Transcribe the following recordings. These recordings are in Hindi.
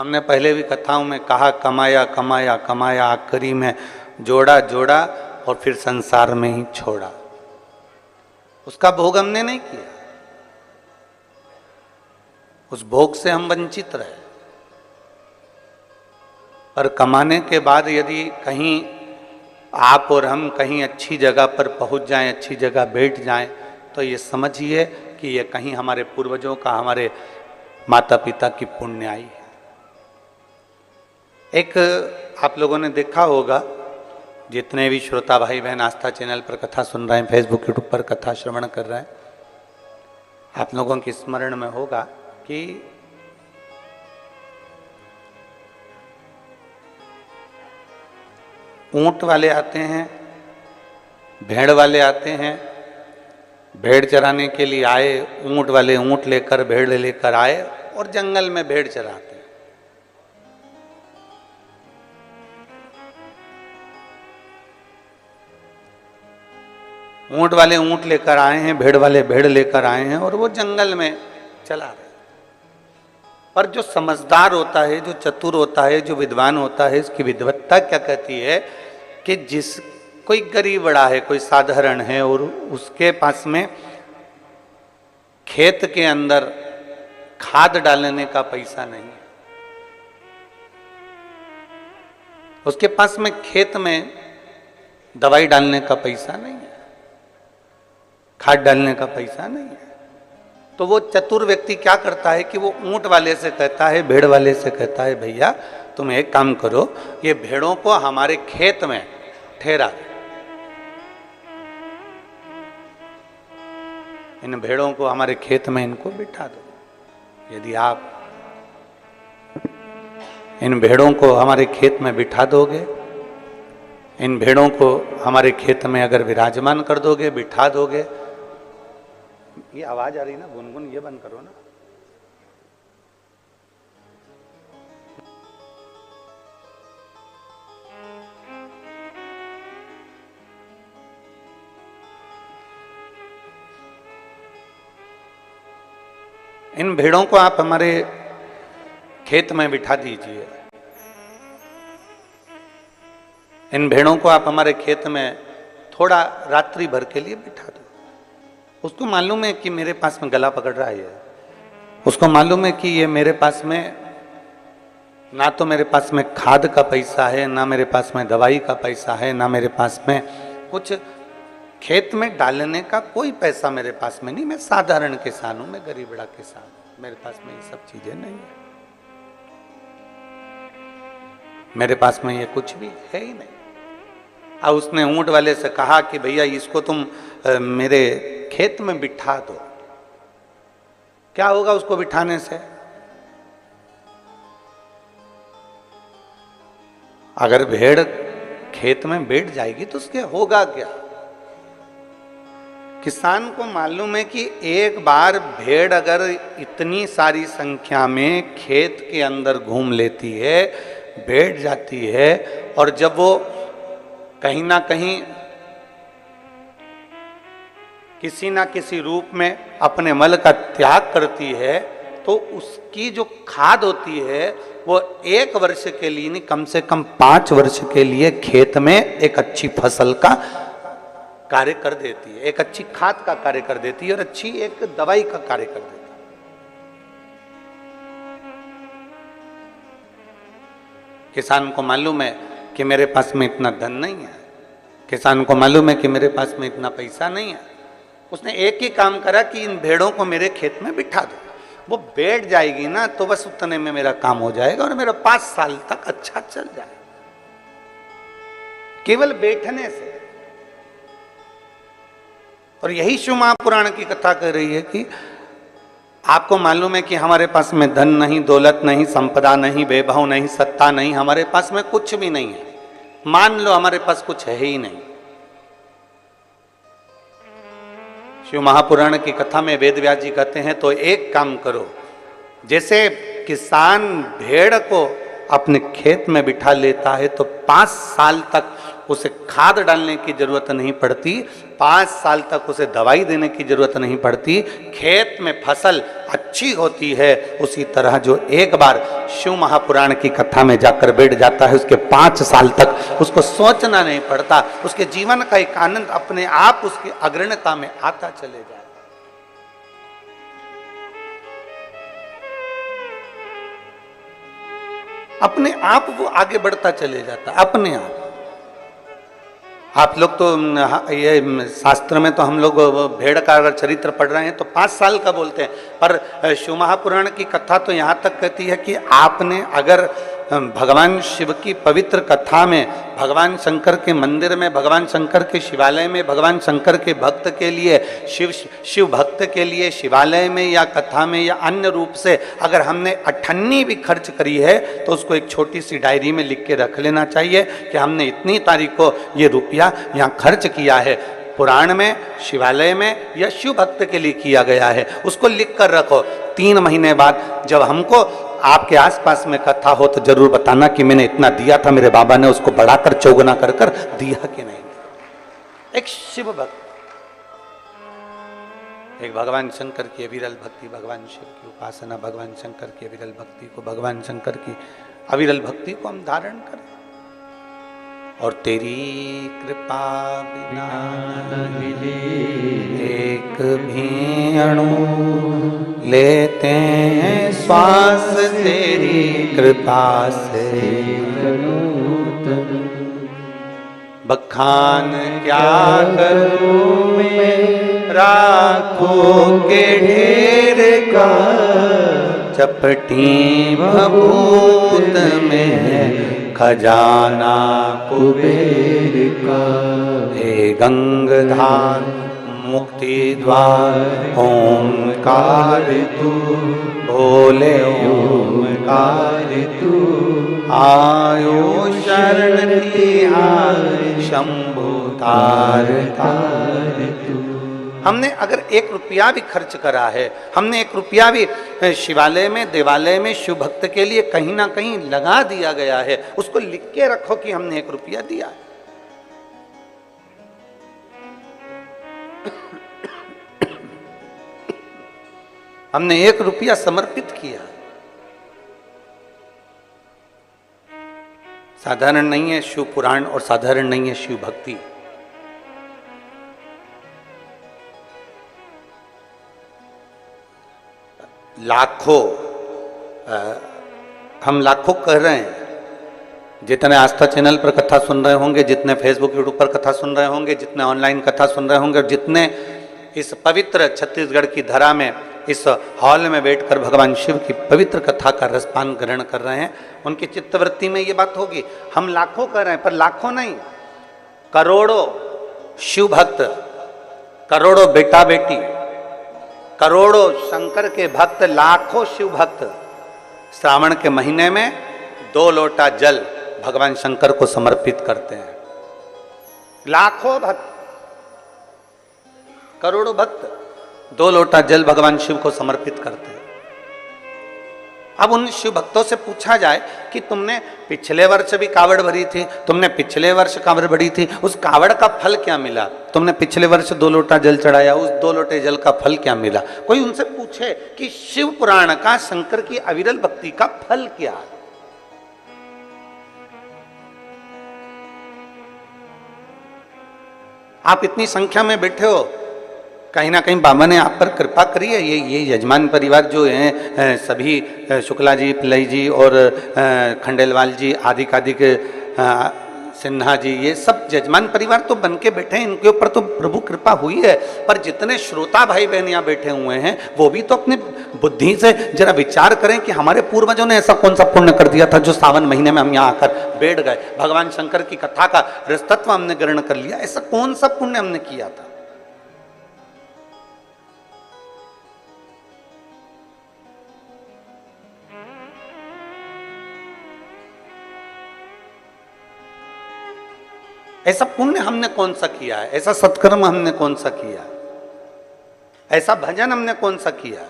हमने पहले भी कथाओं में कहा, कमाया कमाया कमाया, आखिरी में जोड़ा जोड़ा और फिर संसार में ही छोड़ा। उसका भोग हमने नहीं किया, उस भोग से हम वंचित रहे। पर कमाने के बाद यदि कहीं आप और हम कहीं अच्छी जगह पर पहुंच जाएं, अच्छी जगह बैठ जाएं, तो ये समझिए कि ये कहीं हमारे पूर्वजों का, हमारे माता पिता की पुण्याई है। एक आप लोगों ने देखा होगा, जितने भी श्रोता भाई बहन आस्था चैनल पर कथा सुन रहे हैं, फेसबुक यूट्यूब पर कथा श्रवण कर रहे हैं, आप लोगों के स्मरण में होगा कि ऊंट वाले आते हैं, भेड़ वाले आते हैं, भेड़ चराने के लिए आए, ऊंट वाले ऊंट लेकर भेड़ लेकर आए और जंगल में भेड़ चराते हैं। ऊंट वाले ऊंट लेकर आए हैं, भेड़ वाले भेड़ लेकर आए हैं और वो जंगल में चला रहे हैं। पर जो समझदार होता है, जो चतुर होता है, जो विद्वान होता है, इसकी विद्वत्ता क्या कहती है कि जिस कोई गरीब बड़ा है, कोई साधारण है और उसके पास में खेत के अंदर खाद डालने का पैसा नहीं है, उसके पास में खेत में दवाई डालने का पैसा नहीं है, खाद डालने का पैसा नहीं है, तो वो चतुर व्यक्ति क्या करता है कि वो ऊंट वाले से कहता है, भेड़ वाले से कहता है, भैया तुम एक काम करो, ये भेड़ों को हमारे खेत में ठहरा दो, इन भेड़ों को हमारे खेत में इनको बिठा दो। यदि आप इन भेड़ों को हमारे खेत में बिठा दोगे, इन भेड़ों को हमारे खेत में अगर विराजमान कर दोगे, बिठा दोगे, ये आवाज आ रही ना गुनगुन, ये बंद करो ना। इन भेड़ों को आप हमारे खेत में बिठा दीजिए, इन भेड़ों को आप हमारे खेत में थोड़ा रात्रि भर के लिए बिठा दो। उसको मालूम है कि मेरे पास में गला पकड़ रहा है, उसको मालूम है कि ये मेरे पास में ना तो मेरे पास में खाद का पैसा है, ना मेरे पास में दवाई का पैसा है, ना मेरे पास में कुछ खेत में डालने का कोई पैसा मेरे पास में नहीं। मैं साधारण किसान हूं, मैं गरीब बड़ा किसान हूं, मेरे पास में ये सब चीजें नहीं है, मेरे पास में ये कुछ भी है ही नहीं। अब उसने ऊंट वाले से कहा कि भैया इसको तुम मेरे खेत में बिठा दो। क्या होगा उसको बिठाने से? अगर भेड़ खेत में बैठ जाएगी तो उसके होगा क्या? किसान को मालूम है कि एक बार भेड़ अगर इतनी सारी संख्या में खेत के अंदर घूम लेती है, बैठ जाती है, और जब वो कहीं ना कहीं किसी ना किसी रूप में अपने मल का त्याग करती है, तो उसकी जो खाद होती है वो 1 वर्ष के लिए नहीं, कम से कम 5 वर्ष के लिए खेत में एक अच्छी फसल का कार्य कर देती है, एक अच्छी खाद का कार्य कर देती है और अच्छी एक दवाई का कार्य कर देती है। किसान को मालूम है कि मेरे पास में इतना धन नहीं है, किसान को मालूम है कि मेरे पास में इतना पैसा नहीं है। उसने एक ही काम करा कि इन भेड़ों को मेरे खेत में बिठा दो, वो बैठ जाएगी ना तो बस उतने में मेरा काम हो जाएगा और मेरा 5 साल तक अच्छा चल जाएगा, केवल बैठने से। और यही शिव महापुराण की कथा कह रही है कि आपको मालूम है कि हमारे पास में धन नहीं, दौलत नहीं, संपदा नहीं, वैभव नहीं, सत्ता नहीं, हमारे पास में कुछ भी नहीं है। मान लो हमारे पास कुछ है ही नहीं। शिव महापुराण की कथा में वेद व्यास जी कहते हैं तो एक काम करो, जैसे किसान भेड़ को अपने खेत में बिठा लेता है तो 5 साल तक उसे खाद डालने की जरूरत नहीं पड़ती, 5 साल तक उसे दवाई देने की जरूरत नहीं पड़ती, खेत में फसल अच्छी होती है। उसी तरह जो एक बार शिव महापुराण की कथा में जाकर बैठ जाता है, उसके 5 साल तक उसको सोचना नहीं पड़ता, उसके जीवन का एक आनंद अपने आप उसकी अग्रणता में आता चले जाए। अपने आप वो आगे बढ़ता चले जाता, अपने आप लोग तो ये शास्त्र में तो हम लोग भेड़ का अगर चरित्र पढ़ रहे हैं तो 5 साल का बोलते हैं, पर शिव महापुराण की कथा तो यहाँ तक कहती है कि आपने अगर भगवान शिव की पवित्र कथा में, भगवान शंकर के मंदिर में, भगवान शंकर के शिवालय में, भगवान शंकर के भक्त के लिए, शिव भक्त के लिए शिवालय में या कथा में या अन्य रूप से अगर हमने 98 भी खर्च करी है तो उसको एक छोटी सी डायरी में लिख के रख लेना चाहिए कि हमने इतनी तारीख को ये रुपया यहाँ खर्च किया है, पुराण में, शिवालय में या शिव भक्त के लिए किया गया है, उसको लिख कर रखो। 3 महीने बाद जब हमको आपके आसपास में कथा हो तो जरूर बताना कि मैंने इतना दिया था, मेरे बाबा ने उसको बढ़ाकर चौगुना कर कर दिया कि नहीं। एक शिव भक्त, एक भगवान शंकर की अविरल भक्ति, भगवान शिव की उपासना, भगवान शंकर की अविरल भक्ति को, भगवान शंकर की अविरल भक्ति को हम धारण करें। और तेरी कृपा बिना एक भी अणु लेते हैं श्वास, तेरी कृपा से बखान क्या करूं मैं राखों के ढेर का, चपटी भभूत में खजाना कुबेर का। हे गंगाधार मुक्ति द्वार ओंकार तू, बोले ओंकार तू, आयो शरण की शंभु तार तार तू। हमने अगर 1 रुपया भी खर्च करा है, हमने 1 रुपया भी शिवालय में, देवालय में, शिव भक्त के लिए कहीं ना कहीं लगा दिया गया है, उसको लिख के रखो कि हमने 1 रुपया दिया है। हमने 1 रुपया समर्पित किया। साधारण नहीं है शिव पुराण और साधारण नहीं है शिव भक्ति। लाखों, हम लाखों कह रहे हैं, जितने आस्था चैनल पर कथा सुन रहे होंगे, जितने फेसबुक यूट्यूब पर कथा सुन रहे होंगे, जितने ऑनलाइन कथा सुन रहे होंगे, और जितने इस पवित्र छत्तीसगढ़ की धरा में इस हॉल में बैठकर भगवान शिव की पवित्र कथा का रसपान ग्रहण कर रहे हैं, उनकी चित्तवृत्ति में ये बात होगी। हम लाखों कर रहे हैं, पर लाखों नहीं, करोड़ों शिव भक्त, करोड़ों बेटा बेटी, करोड़ों शंकर के भक्त, लाखों शिव भक्त श्रावण के महीने में 2 लोटा जल भगवान शंकर को समर्पित करते हैं। लाखों भक्त, करोड़ों भक्त 2 लोटा जल भगवान शिव को समर्पित करते हैं। अब उन शिव भक्तों से पूछा जाए कि तुमने पिछले वर्ष भी कावड़ भरी थी, तुमने पिछले वर्ष कावड़ भरी थी, उस कावड़ का फल क्या मिला? तुमने पिछले वर्ष 2 लोटा जल चढ़ाया, उस 2 लोटे जल का फल क्या मिला? कोई उनसे पूछे कि शिव पुराण का, शंकर की अविरल भक्ति का फल क्या है? आप इतनी संख्या में बैठे हो, कहीं ना कहीं बाबा ने आप पर कृपा करी है। ये यजमान परिवार जो हैं, सभी शुक्ला जी, पिल्लई जी और खंडेलवाल जी, आदिक सिन्हा जी, ये सब यजमान परिवार तो बन के बैठे हैं, इनके ऊपर तो प्रभु कृपा हुई है। पर जितने श्रोता भाई बहन यहाँ बैठे हुए हैं, वो भी तो अपनी बुद्धि से जरा विचार करें कि हमारे पूर्वजों ने ऐसा कौन सा पुण्य कर दिया था जो सावन महीने में हम यहाँ आकर बैठ गए, भगवान शंकर की कथा का रसतत्व हमने ग्रहण कर लिया। ऐसा कौन सा पुण्य हमने किया था? ऐसा पुण्य हमने कौन सा किया है? ऐसा सत्कर्म हमने कौन सा किया? ऐसा भजन हमने कौन सा किया?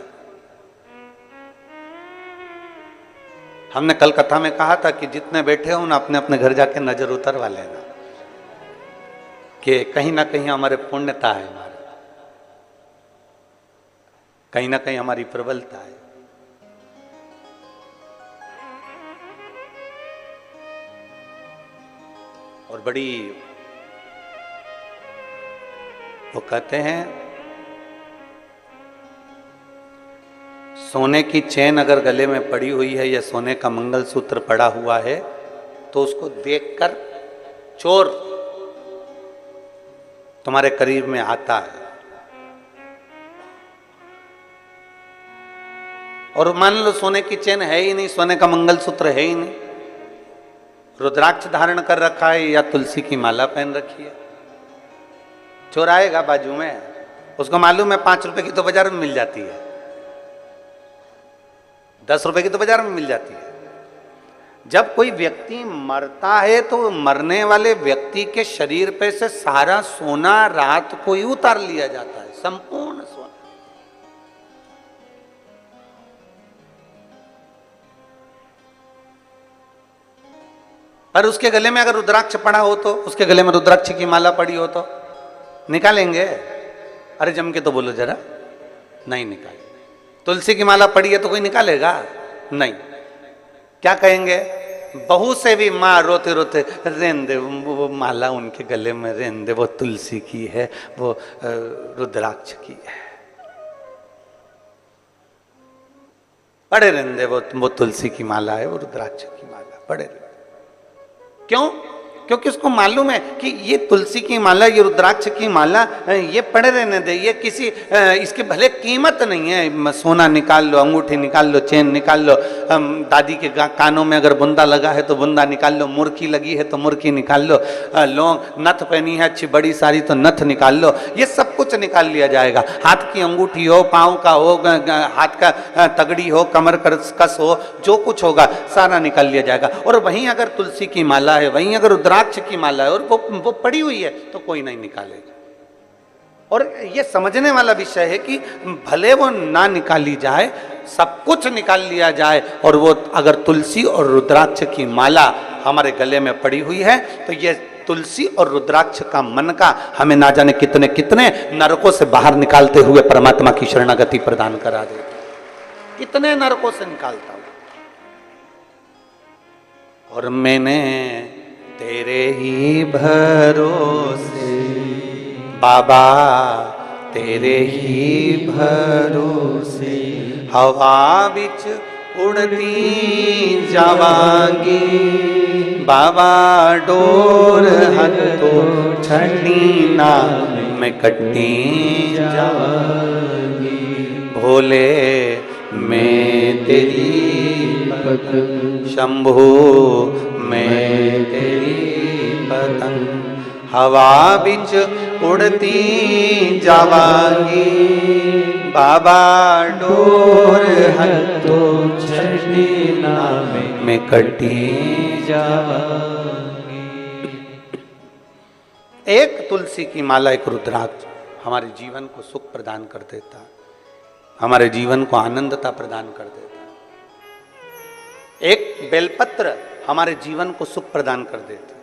हमने कल कथा में कहा था कि जितने बैठे हो ना, अपने अपने घर जाके नजर उतरवा लेना। कि कहीं ना कहीं हमारे पुण्यता है, हमारे कहीं ना कहीं हमारी प्रबलता है। और बड़ी वो कहते हैं सोने की चेन अगर गले में पड़ी हुई है या सोने का मंगलसूत्र पड़ा हुआ है तो उसको देखकर चोर तुम्हारे करीब में आता है। और मान लो सोने की चेन है ही नहीं, सोने का मंगलसूत्र है ही नहीं, रुद्राक्ष धारण कर रखा है या तुलसी की माला पहन रखी है, चोर आएगा बाजू में, उसको मालूम है 5 रुपए की तो बाजार में मिल जाती है, 10 रुपए की तो बाजार में मिल जाती है। जब कोई व्यक्ति मरता है तो मरने वाले व्यक्ति के शरीर पे से सारा सोना रात को ही उतार लिया जाता है, संपूर्ण सोना। पर उसके गले में अगर रुद्राक्ष पड़ा हो तो, उसके गले में रुद्राक्ष की माला पड़ी हो तो निकालेंगे? अरे जम के तो बोलो जरा, नहीं निकालेंगे। तुलसी की माला पड़ी है तो कोई निकालेगा? नहीं। क्या कहेंगे? बहू से भी माँ रोते रोते रेन दे, वो माला उनके गले में रेन दे, वो तुलसी की है, वो रुद्राक्ष की है, पड़े रेन दे, वो तुलसी की माला है, वो रुद्राक्ष की माला, पड़े रेन। क्यों? क्योंकि उसको मालूम है कि ये तुलसी की माला, ये रुद्राक्ष की माला, ये पड़े रहने दे, ये किसी इसकी भले कीमत नहीं है। सोना निकाल लो, अंगूठी निकाल लो, चेन निकाल लो, दादी के कानों में अगर बुंदा लगा है तो बुंदा निकाल लो, मुर्की लगी है तो मुर्की निकाल लो, लौंग नथ पहनी है अच्छी बड़ी सारी तो नथ निकाल लो, ये सब कुछ निकाल लिया जाएगा। हाथ की अंगूठी हो, पाँव का हो, हाथ का तगड़ी हो, कमर कस हो, जो कुछ होगा सारा निकाल लिया जाएगा। और वहीं अगर तुलसी की माला है, वहीं अगर रुद्राक्ष की माला है और वो पड़ी हुई है तो कोई नहीं निकालेगा। और ये समझने वाला विषय है कि भले वो ना निकाली जाए, सब कुछ निकाल लिया जाए, और वो अगर तुलसी और रुद्राक्ष की माला हमारे गले में पड़ी हुई है तो ये तुलसी और रुद्राक्ष का मन का हमें ना जाने कितने कितने नरकों से बाहर निकालते हुए परमात्मा की शरणागति प्रदान करा दे। कितने नरकों से निकालता हूं। और मैंने तेरे ही भरोसे बाबा, तेरे ही भरोसे हवा बिच उड़ती जावांगी बाबा, डोर हथो छड़ी ना मैं कट्टी जावांगी। भोले मैं तेरी पतंग, शंभू मैं तेरी पतंग, हवा बिच उड़ती जावांगी बाबा, डोर हथो छड़ी ना मैं कटी जावांगी। एक तुलसी की माला, एक रुद्राक्ष हमारे जीवन को सुख प्रदान कर देता, हमारे जीवन को आनंदता प्रदान कर देता। एक बेलपत्र हमारे जीवन को सुख प्रदान कर देते।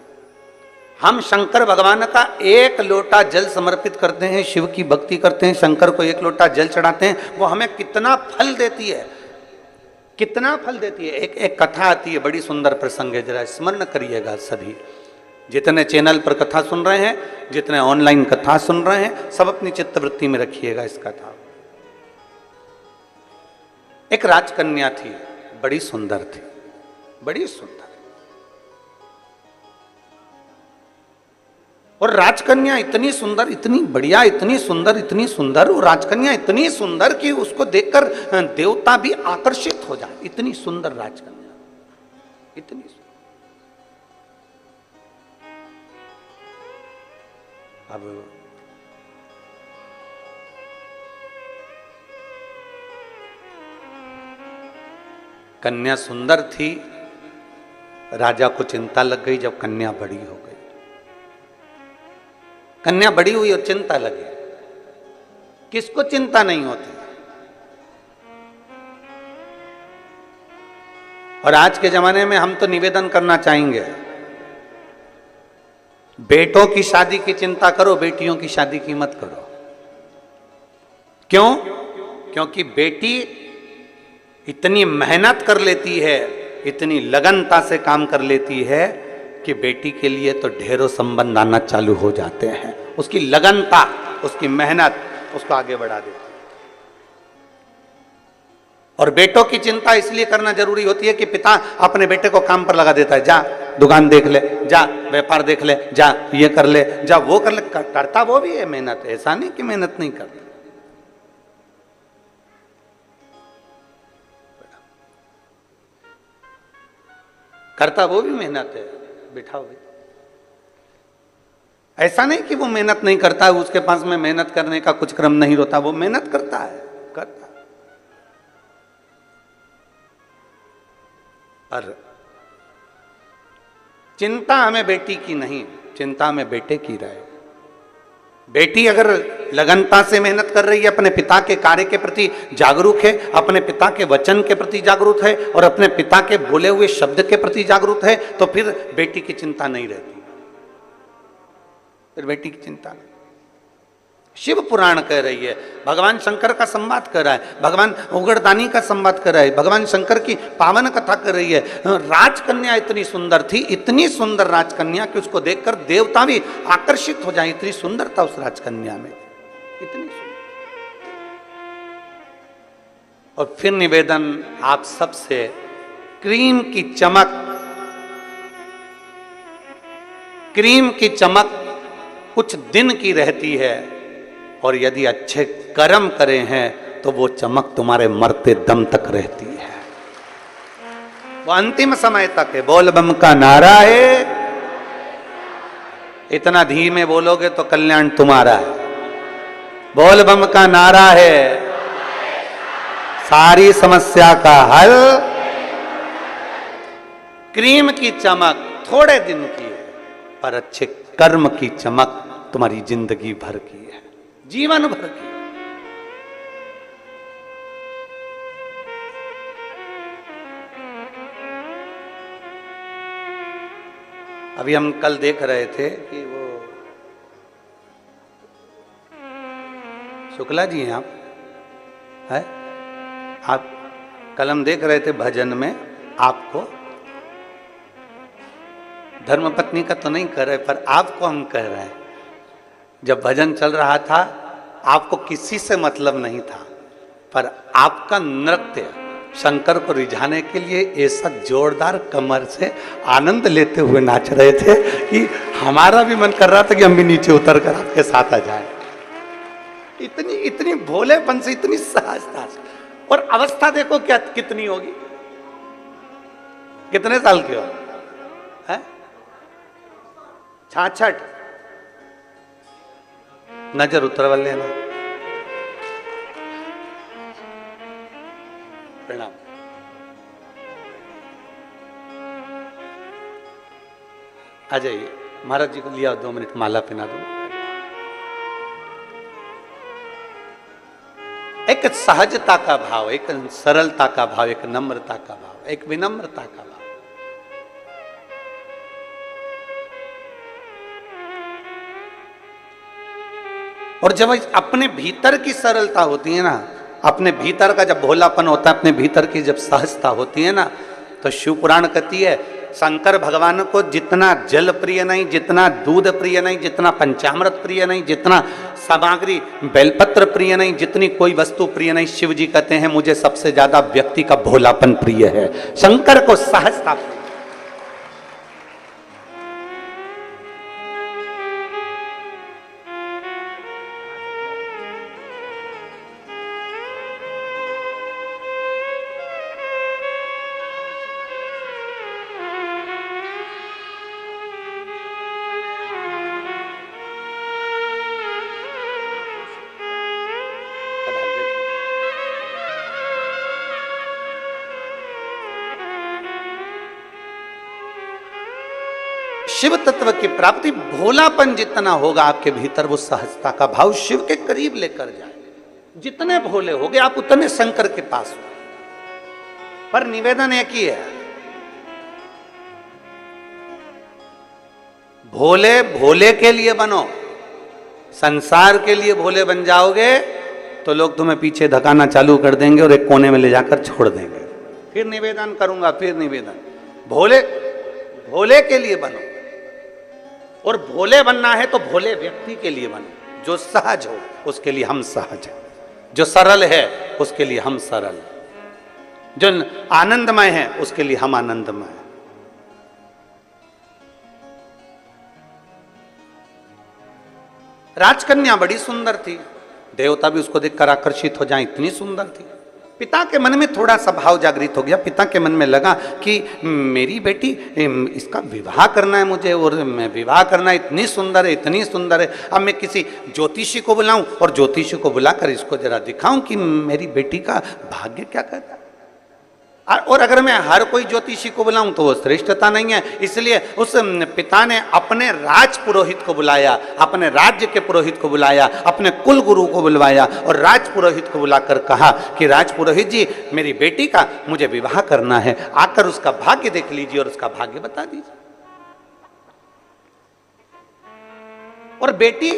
हम शंकर भगवान का एक लोटा जल समर्पित करते हैं, शिव की भक्ति करते हैं, शंकर को एक लोटा जल चढ़ाते हैं, वो हमें कितना फल देती है, कितना फल देती है। एक कथा आती है, बड़ी सुंदर प्रसंग है, जरा स्मरण करिएगा सभी, जितने चैनल पर कथा सुन रहे हैं, जितने ऑनलाइन कथा सुन रहे हैं, सब अपनी चित्तवृत्ति में रखिएगा इस कथा। एक राजकन्या थी, बड़ी सुंदर थी, बड़ी सुंदर। और राजकन्या इतनी सुंदर, इतनी बढ़िया, इतनी सुंदर, इतनी सुंदर, वो राजकन्या इतनी सुंदर कि उसको देखकर देवता भी आकर्षित हो जाए। इतनी सुंदर राजकन्या, इतनी सुंदर। अब कन्या सुंदर थी, राजा को चिंता लग गई जब कन्या बड़ी हो गई। कन्या बड़ी हुई और चिंता लगी। किसको चिंता नहीं होती? और आज के जमाने में हम तो निवेदन करना चाहेंगे बेटों की शादी की चिंता करो, बेटियों की शादी की मत करो। क्यों? क्योंकि बेटी इतनी मेहनत कर लेती है, इतनी लगनता से काम कर लेती है कि बेटी के लिए तो ढेरों संबंध आना चालू हो जाते हैं। उसकी लगनता, उसकी मेहनत उसको आगे बढ़ा देती है। और बेटों की चिंता इसलिए करना जरूरी होती है कि पिता अपने बेटे को काम पर लगा देता है, जा दुकान देख ले, जा व्यापार देख ले, जा ये कर ले, जा वो कर ले। करता वो भी है मेहनत, ऐसा नहीं कि मेहनत नहीं करता। करता वो भी मेहनत है, बिठाओ भी। ऐसा नहीं कि वो मेहनत नहीं करता है, उसके पास में मेहनत करने का कुछ क्रम नहीं होता, वो मेहनत करता है, करता। पर चिंता हमें बेटी की नहीं, चिंता हमें बेटे की रहे। बेटी अगर लगनता से मेहनत कर रही है, अपने पिता के कार्य के प्रति जागरूक है, अपने पिता के वचन के प्रति जागरूक है और अपने पिता के बोले हुए शब्द के प्रति जागरूक है, तो फिर बेटी की चिंता नहीं रहती, फिर बेटी की चिंता नहीं। शिव पुराण कह रही है, भगवान शंकर का संवाद कर रहा है, भगवान उगड़दानी का संवाद कर रहा है, भगवान शंकर की पावन कथा कर रही है। राजकन्या इतनी सुंदर थी, इतनी सुंदर राजकन्या कि उसको देखकर देवता भी आकर्षित हो जाए, इतनी सुंदरता उस राजकन्या में, इतनी सुंदर। और फिर निवेदन आप सबसे, क्रीम की चमक, क्रीम की चमक कुछ दिन की रहती है, और यदि अच्छे कर्म करे हैं तो वो चमक तुम्हारे मरते दम तक रहती है, वो अंतिम समय तक है। बोल बम का नारा है, इतना धीमे बोलोगे तो कल्याण तुम्हारा है। बोल बम का नारा है, सारी समस्या का हल। क्रीम की चमक थोड़े दिन की है, पर अच्छे कर्म की चमक तुम्हारी जिंदगी भर की है, जीवन भर की। अभी हम कल देख रहे थे कि वो शुक्ला जी हैं आप, है आप, कल हम देख रहे थे भजन में आपको, धर्मपत्नी का तो नहीं कह रहे पर आपको हम कह रहे हैं। जब भजन चल रहा था आपको किसी से मतलब नहीं था, पर आपका नृत्य शंकर को रिझाने के लिए ऐसा जोरदार कमर से आनंद लेते हुए नाच रहे थे कि हमारा भी मन कर रहा था कि हम भी नीचे उतर कर आपके साथ आ जाए। इतनी इतनी भोलेपन से, इतनी सहजता से। और अवस्था देखो क्या कितनी होगी, कितने साल के हो, है 66। नजर उतरवा लेना। प्रणाम। आ जाइए, महाराज जी को लिया 2 मिनट, माला पहना दो। एक सहजता का भाव, एक सरलता का भाव, एक नम्रता का भाव, एक विनम्रता का भाव। और जब अपने भीतर की सरलता होती है ना, अपने भीतर का जब भोलापन होता है, अपने भीतर की जब सहजता होती है ना, तो शिव पुराण कहती है शंकर भगवान को जितना जल प्रिय नहीं, जितना दूध प्रिय नहीं, जितना पंचामृत प्रिय नहीं, जितना सामग्री बेलपत्र प्रिय नहीं, जितनी कोई वस्तु प्रिय नहीं, शिव जी कहते हैं मुझे सबसे ज्यादा व्यक्ति का भोलापन प्रिय है, शंकर को सहजता प्रिय। शिव तत्व की प्राप्ति, भोलापन जितना होगा आपके भीतर, वो सहजता का भाव शिव के करीब लेकर जाए। जितने भोले होगे आप उतने शंकर के पास हो। पर निवेदन एक ही है, भोले भोले के लिए बनो। संसार के लिए भोले बन जाओगे तो लोग तुम्हें पीछे धकाना चालू कर देंगे और एक कोने में ले जाकर छोड़ देंगे। फिर निवेदन करूंगा, फिर निवेदन, भोले भोले के लिए बनो। और भोले बनना है तो भोले व्यक्ति के लिए बनो, जो सहज हो उसके लिए हम सहज हैं, जो सरल है उसके लिए हम सरल, जो आनंदमय है उसके लिए हम आनंदमय हैं। राजकन्या बड़ी सुंदर थी, देवता भी उसको देखकर आकर्षित हो जाए, इतनी सुंदर थी। पिता के मन में थोड़ा सा भाव जागृत हो गया। पिता के मन में लगा कि मेरी बेटी, इसका विवाह करना है मुझे, और मैं विवाह करना, इतनी सुंदर है, इतनी सुंदर है। अब मैं किसी ज्योतिषी को बुलाऊं और ज्योतिषी को बुलाकर इसको जरा दिखाऊं कि मेरी बेटी का भाग्य क्या कहता है। और अगर मैं हर कोई ज्योतिषी को बुलाऊं तो वो श्रेष्ठता नहीं है। इसलिए उस पिता ने अपने राज पुरोहित को बुलाया, अपने राज्य के पुरोहित को बुलाया, अपने कुल गुरु को बुलवाया और राज पुरोहित को बुलाकर कहा कि राज पुरोहित जी, मेरी बेटी का मुझे विवाह करना है, आकर उसका भाग्य देख लीजिए और उसका भाग्य बता दीजिए। और बेटी,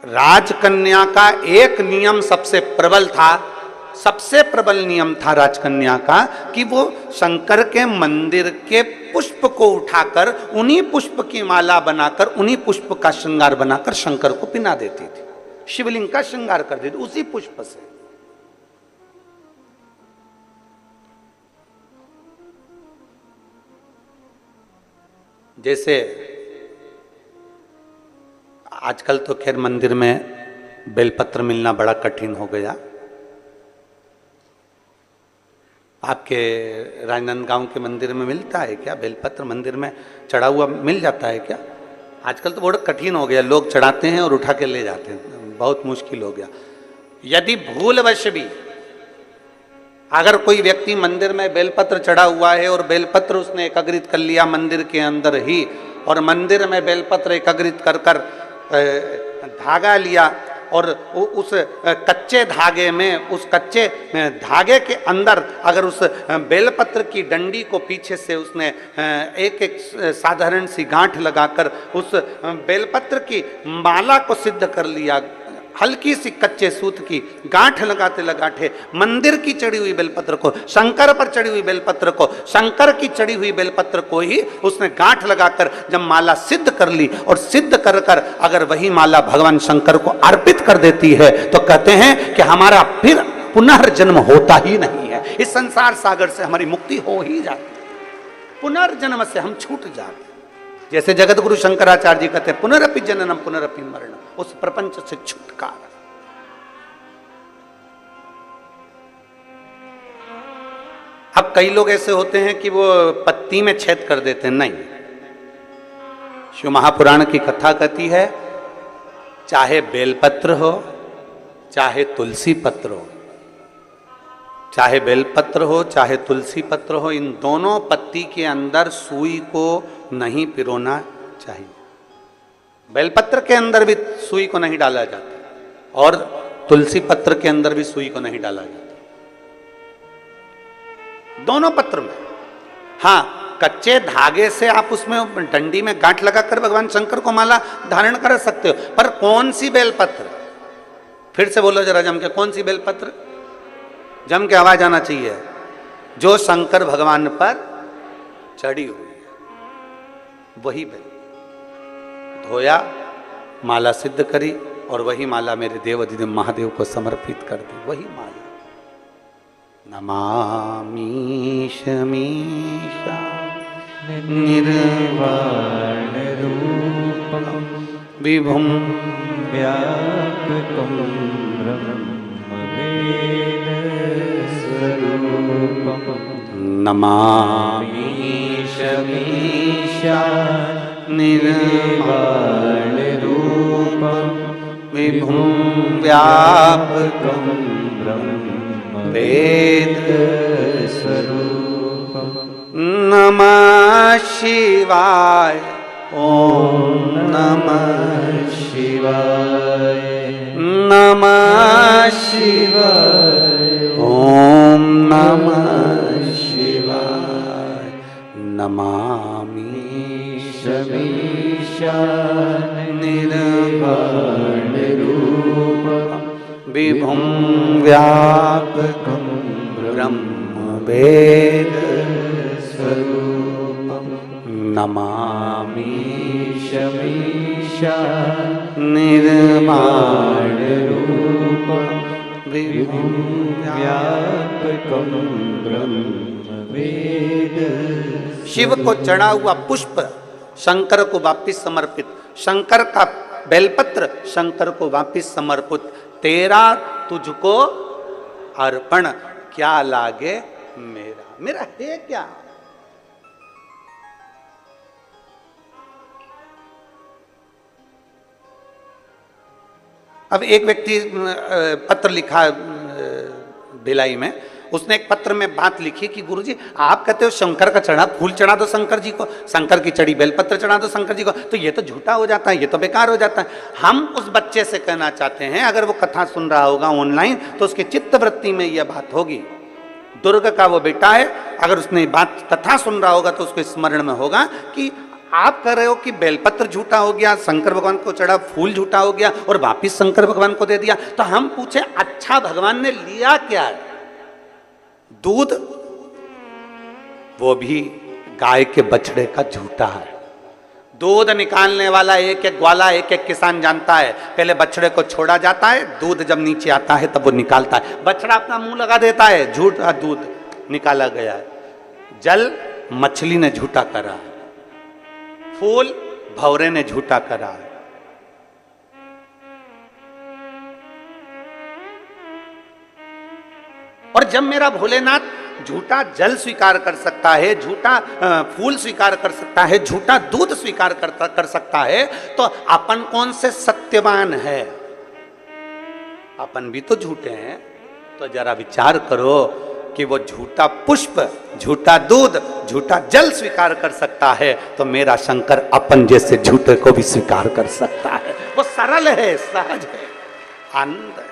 राजकन्या का एक नियम सबसे प्रबल था, सबसे प्रबल नियम था राजकन्या का कि वो शंकर के मंदिर के पुष्प को उठाकर उन्हीं पुष्प की माला बनाकर, उन्हीं पुष्प का श्रृंगार बनाकर शंकर को पिना देती थी, शिवलिंग का श्रृंगार कर देती उसी पुष्प से। जैसे आजकल तो खैर मंदिर में बेलपत्र मिलना बड़ा कठिन हो गया। आपके राजनांदगांव के मंदिर में मिलता है क्या बेलपत्र? मंदिर में चढ़ा हुआ मिल जाता है क्या? आजकल तो बहुत कठिन हो गया, लोग चढ़ाते हैं और उठा के ले जाते हैं, बहुत मुश्किल हो गया। यदि भूलवश भी अगर कोई व्यक्ति मंदिर में बेलपत्र चढ़ा हुआ है और बेलपत्र उसने एकत्रित कर लिया मंदिर के अंदर ही, और मंदिर में बेलपत्र एकत्रित कर कर धागा लिया और उस कच्चे धागे में, उस कच्चे धागे के अंदर अगर उस बेलपत्र की डंडी को पीछे से उसने एक एक साधारण सी गांठ लगाकर उस बेलपत्र की माला को सिद्ध कर लिया, हल्की सी कच्चे सूत की गांठ लगाते लगाते मंदिर की चढ़ी हुई बेलपत्र को, शंकर पर चढ़ी हुई बेलपत्र को, शंकर की चढ़ी हुई बेलपत्र को ही उसने गांठ लगाकर जब माला सिद्ध कर ली और सिद्ध कर कर अगर वही माला भगवान शंकर को अर्पित कर देती है तो कहते हैं कि हमारा फिर पुनर्जन्म होता ही नहीं है, इस संसार सागर से हमारी मुक्ति हो ही जाती है, पुनर्जन्म से हम छूट जाते। जैसे जगत गुरु शंकराचार्य जी कहते हैं पुनरपि जननम पुनरपि मरणम, उस प्रपंच से छुटकारा। अब कई लोग ऐसे होते हैं कि वो पत्ती में छेद कर देते हैं, नहीं। शिव महापुराण की कथा कहती है चाहे बेलपत्र हो चाहे तुलसी पत्र हो, चाहे बेलपत्र हो चाहे तुलसी पत्र हो, इन दोनों पत्ती के अंदर सुई को नहीं पिरोना चाहिए। बेलपत्र के अंदर भी सुई को नहीं डाला जाता और तुलसी पत्र के अंदर भी सुई को नहीं डाला जाता, दोनों पत्र में। हाँ, कच्चे धागे से आप उसमें डंडी में गांठ लगाकर भगवान शंकर को माला धारण कर सकते हो, पर कौन सी बेलपत्र? फिर से बोलो जरा जम के, कौन सी बेलपत्र? जम के आवाज आना चाहिए। जो शंकर भगवान पर चढ़ी हुई है वही बेल धोया, माला सिद्ध करी और वही माला मेरे देव अधिदेव महादेव को समर्पित कर दी, वही माला। नमामि शमीशा निर्वाण रूपम विभुम व्यापकं ब्रह्मवेद स्वरूपम। नमामि शमीशा निर्वाण रूपम विभुं व्यापकं ब्रह्मवेद स्वरूपम। नमः शिवाय, ओम नमः शिवाय, नमः शिवाय, ओम नमः शिवाय। नमामि निर्वाणरूपं विभुं व्यापकं ब्रह्मवेदस्वरूपं नमामि निर्वाणरूपं विभुं व्यापकं ब्रह्मवेद। शिव को चढ़ा हुआ पुष्प शंकर को वापिस समर्पित, शंकर का बेलपत्र शंकर को वापिस समर्पित, तेरा तुझको अर्पण, क्या लागे मेरा, मेरा है क्या। अब एक व्यक्ति पत्र लिखा भिलाई में, उसने एक पत्र में बात लिखी कि गुरुजी आप कहते हो शंकर का चढ़ा फूल चढ़ा दो शंकर जी को, शंकर की चढ़ी बेलपत्र चढ़ा दो शंकर जी को, तो ये तो झूठा हो जाता है, ये तो बेकार हो जाता है। हम उस बच्चे से कहना चाहते हैं, अगर वो कथा सुन रहा होगा ऑनलाइन तो उसकी चित्तवृत्ति में यह बात होगी। दुर्ग का वो बेटा है, अगर उसने बात कथा सुन रहा होगा तो उसको स्मरण में होगा कि आप कह रहे हो कि बेलपत्र झूठा हो गया, शंकर भगवान को चढ़ा फूल झूठा हो गया और वापिस शंकर भगवान को दे दिया। तो हम पूछे अच्छा भगवान ने लिया क्या है? दूध, वो भी गाय के बछड़े का झूठा है। दूध निकालने वाला एक एक ग्वाला एक एक किसान जानता है, पहले बछड़े को छोड़ा जाता है, दूध जब नीचे आता है तब वो निकालता है। बछड़ा अपना मुंह लगा देता है, झूठा दूध निकाला गया है। जल मछली ने झूठा करा है, फूल भौरे ने झूठा करा है। और जब मेरा भोलेनाथ झूठा जल स्वीकार कर सकता है, झूठा फूल स्वीकार कर सकता है, झूठा दूध स्वीकार कर सकता है, तो अपन कौन से सत्यवान है? अपन भी तो झूठे हैं। तो जरा विचार करो कि वो झूठा पुष्प, झूठा दूध, झूठा जल स्वीकार कर सकता है, तो मेरा शंकर अपन जैसे झूठे को भी स्वीकार कर सकता है। वो सरल है, सहज है, आनंद है।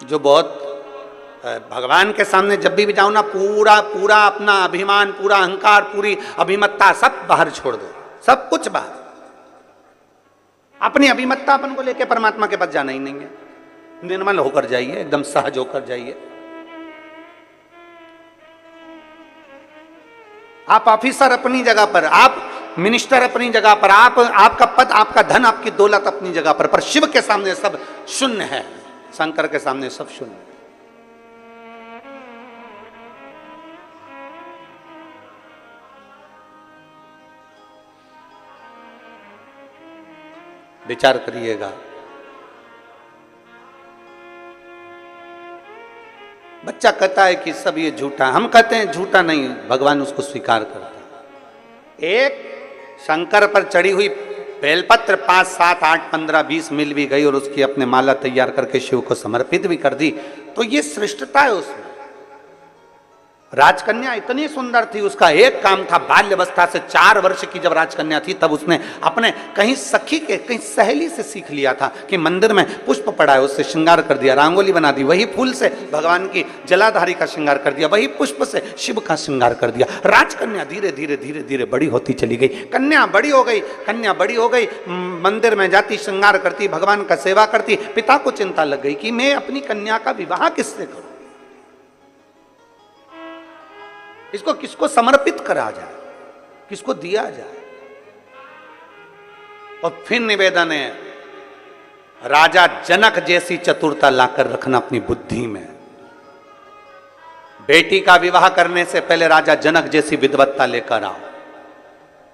जो बहुत भगवान के सामने जब भी जाओ ना, पूरा पूरा अपना अभिमान, पूरा अहंकार, पूरी अभिमत्ता सब बाहर छोड़ दो, सब कुछ बाहर। अपनी अभिमत्ता अपन को लेके परमात्मा के पास जाना ही नहीं है। निर्मल होकर जाइए, एकदम सहज होकर जाइए। आप ऑफिसर अपनी जगह पर, आप मिनिस्टर अपनी जगह पर, आप आपका पद, आपका धन, आपकी दौलत अपनी जगह पर शिव के सामने सब शून्य है, शंकर के सामने सब शून्य। विचार करिएगा। बच्चा कहता है कि सब ये झूठा, हम कहते हैं झूठा नहीं, भगवान उसको स्वीकार करता है। एक शंकर पर चढ़ी हुई बेलपत्र 5, 7, 8, 15, 20 मिल भी गई और उसकी अपने माला तैयार करके शिव को समर्पित भी कर दी, तो ये श्रेष्ठता है उसमें। राजकन्या इतनी सुंदर थी, उसका एक काम था, बाल्यवस्था से 4 वर्ष की जब राजकन्या थी तब उसने अपने कहीं सखी के, कहीं सहेली से सीख लिया था कि मंदिर में पुष्प पड़ा है, उससे श्रृंगार कर दिया, रंगोली बना दी, वही फूल से भगवान की जलाधारी का श्रृंगार कर दिया, वही पुष्प से शिव का श्रृंगार कर दिया। राजकन्या धीरे धीरे धीरे धीरे बड़ी होती चली गई, कन्या बड़ी हो गई, कन्या बड़ी हो गई, मंदिर में जाती, श्रृंगार करती, भगवान का सेवा करती। पिता को चिंता लग गई कि मैं अपनी कन्या का विवाह किससे करूं, इसको किसको समर्पित करा जाए, किसको दिया जाए। और फिर निवेदन है, राजा जनक जैसी चतुरता लाकर रखना अपनी बुद्धि में। बेटी का विवाह करने से पहले राजा जनक जैसी विद्वत्ता लेकर आओ।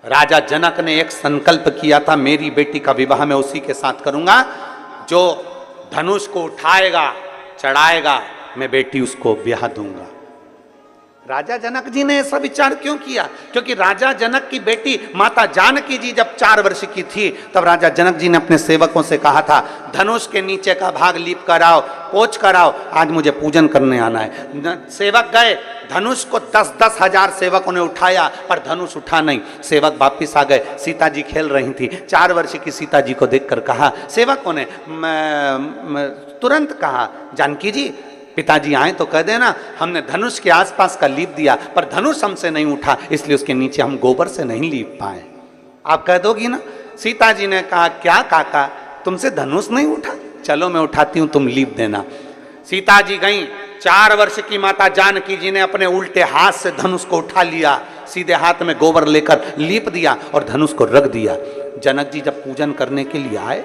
राजा जनक ने एक संकल्प किया था, मेरी बेटी का विवाह मैं उसी के साथ करूंगा जो धनुष को उठाएगा, चढ़ाएगा, मैं बेटी उसको ब्याह दूंगा। राजा जनक जी ने ऐसा विचार क्यों किया? क्योंकि राजा जनक की बेटी माता जानकी जी जब 4 वर्ष की थी तब राजा जनक जी ने अपने सेवकों से कहा था, धनुष के नीचे का भाग लीप कर आओ, ओछ कर आओ, आज मुझे पूजन करने आना है। सेवक गए, धनुष को 10-10 हजार सेवकों ने उठाया पर धनुष उठा नहीं। सेवक वापिस आ गए, सीता जी खेल रही थी। 4 वर्ष की सीता जी को देखकर कहा, सेवकों ने तुरंत कहा, जानकी जी पिताजी आए तो कह देना हमने धनुष के आसपास का लीप दिया पर धनुष हमसे नहीं उठा, इसलिए उसके नीचे हम गोबर से नहीं लीप पाए। आप कह दोगी ना? सीता जी ने कहा, क्या काका तुमसे धनुष नहीं उठा? चलो मैं उठाती हूं, तुम लीप देना। सीता जी गई, 4 वर्ष की माता जानकी जी ने अपने उल्टे हाथ से धनुष को उठा लिया, सीधे हाथ में गोबर लेकर लीप दिया और धनुष को रख दिया। जनक जी जब पूजन करने के लिए आए,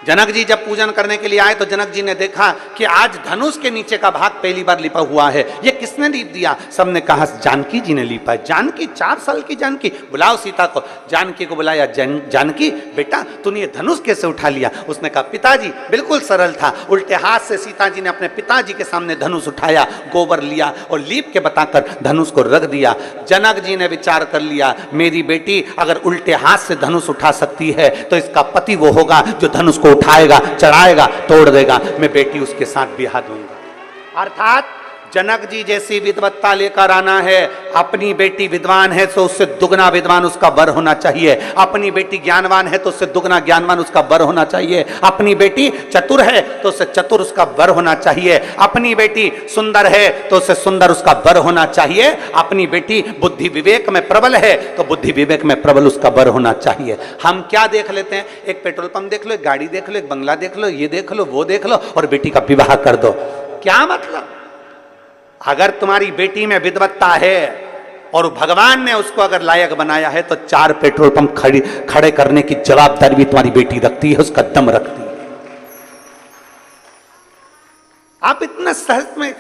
जनक जी जब पूजन करने के लिए आए तो जनक जी ने देखा कि आज धनुष के नीचे का भाग पहली बार लिपा हुआ है। ये किसने लीप दिया? सबने कहा जानकी जी ने लिपा है। जानकी, 4 साल की जानकी, बुलाओ सीता को। जानकी को बुलाया, जानकी बेटा तूने ये धनुष कैसे उठा लिया? उसने कहा पिताजी बिल्कुल सरल था, उल्टे हाथ से सीता जी ने अपने पिताजी के सामने धनुष उठाया, गोबर लिया और लीप के बताकर धनुष को रख दिया। जनक जी ने विचार कर लिया, मेरी बेटी अगर उल्टे हाथ से धनुष उठा सकती है तो इसका पति वो होगा जो धनुष को उठाएगा, चढ़ाएगा, तोड़ देगा, मैं बेटी उसके साथ ब्याह दूंगा। अर्थात जनक जी जैसी विद्वत्ता लेकर आना है। अपनी बेटी विद्वान है तो उससे दुगना विद्वान उसका वर होना चाहिए। अपनी बेटी ज्ञानवान है तो उससे दुगना ज्ञानवान उसका वर होना चाहिए। अपनी बेटी चतुर है तो उससे चतुर उसका वर होना चाहिए। अपनी बेटी सुंदर है तो उससे सुंदर उसका वर होना चाहिए। अपनी बेटी बुद्धि विवेक में प्रबल है तो बुद्धि विवेक में प्रबल उसका वर होना चाहिए। हम क्या देख लेते हैं? एक पेट्रोल पंप देख लो, एक गाड़ी देख लो, एक बंगला देख लो, ये देख लो, वो देख लो और बेटी का विवाह कर दो। क्या मतलब? अगर तुम्हारी बेटी में विद्वत्ता है और भगवान ने उसको अगर लायक बनाया है तो 4 पेट्रोल पंप खड़े करने की जवाबदारी भी तुम्हारी बेटी रखती है, उसका दम रखती है। आप इतना सहज में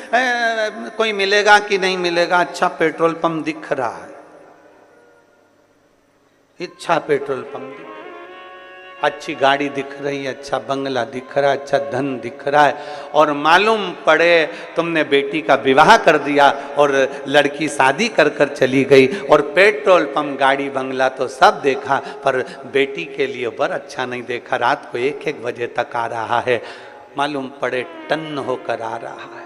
कोई मिलेगा कि नहीं मिलेगा? अच्छा पेट्रोल पंप दिख रहा है, अच्छा पेट्रोल पंप दिख, अच्छी गाड़ी दिख रही है, अच्छा बंगला दिख रहा है, अच्छा धन दिख रहा है, और मालूम पड़े तुमने बेटी का विवाह कर दिया और लड़की शादी कर कर चली गई और पेट्रोल पंप, गाड़ी, बंगला तो सब देखा पर बेटी के लिए वर अच्छा नहीं देखा। रात को 1-1 बजे तक आ रहा है, मालूम पड़े टन्न होकर आ रहा है,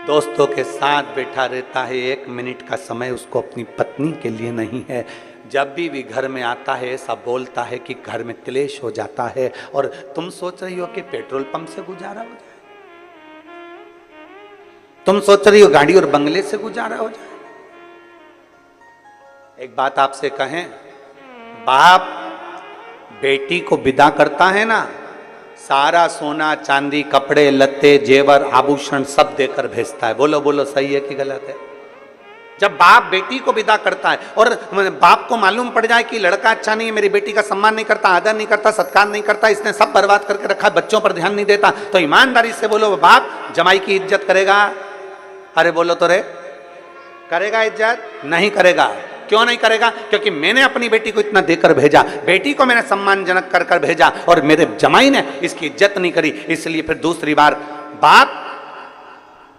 दोस्तों के साथ बैठा रहता है, 1 मिनट का समय उसको अपनी पत्नी के लिए नहीं है। जब भी घर में आता है ऐसा बोलता है कि घर में क्लेश हो जाता है और तुम सोच रही हो कि पेट्रोल पंप से गुजारा हो जाए, तुम सोच रही हो गाड़ी और बंगले से गुजारा हो जाए। एक बात आपसे कहें, बाप बेटी को विदा करता है ना, सारा सोना चांदी, कपड़े लत्ते, जेवर, आभूषण सब देकर भेजता है। बोलो बोलो सही है कि गलत है? जब बाप बेटी को विदा करता है और बाप को मालूम पड़ जाए कि लड़का अच्छा नहीं है, मेरी बेटी का सम्मान नहीं करता, आदर नहीं करता, सत्कार नहीं करता, इसने सब बर्बाद करके रखा है, बच्चों पर ध्यान नहीं देता, तो ईमानदारी से बोलो बाप जमाई की इज्जत करेगा? अरे बोलो तो रे, करेगा इज्जत? नहीं करेगा। क्यों नहीं करेगा? क्योंकि मैंने अपनी बेटी को इतना देकर भेजा, बेटी को मैंने सम्मानजनक कर कर भेजा और मेरे जमाई ने इसकी इज्जत नहीं करी, इसलिए फिर दूसरी बार बाप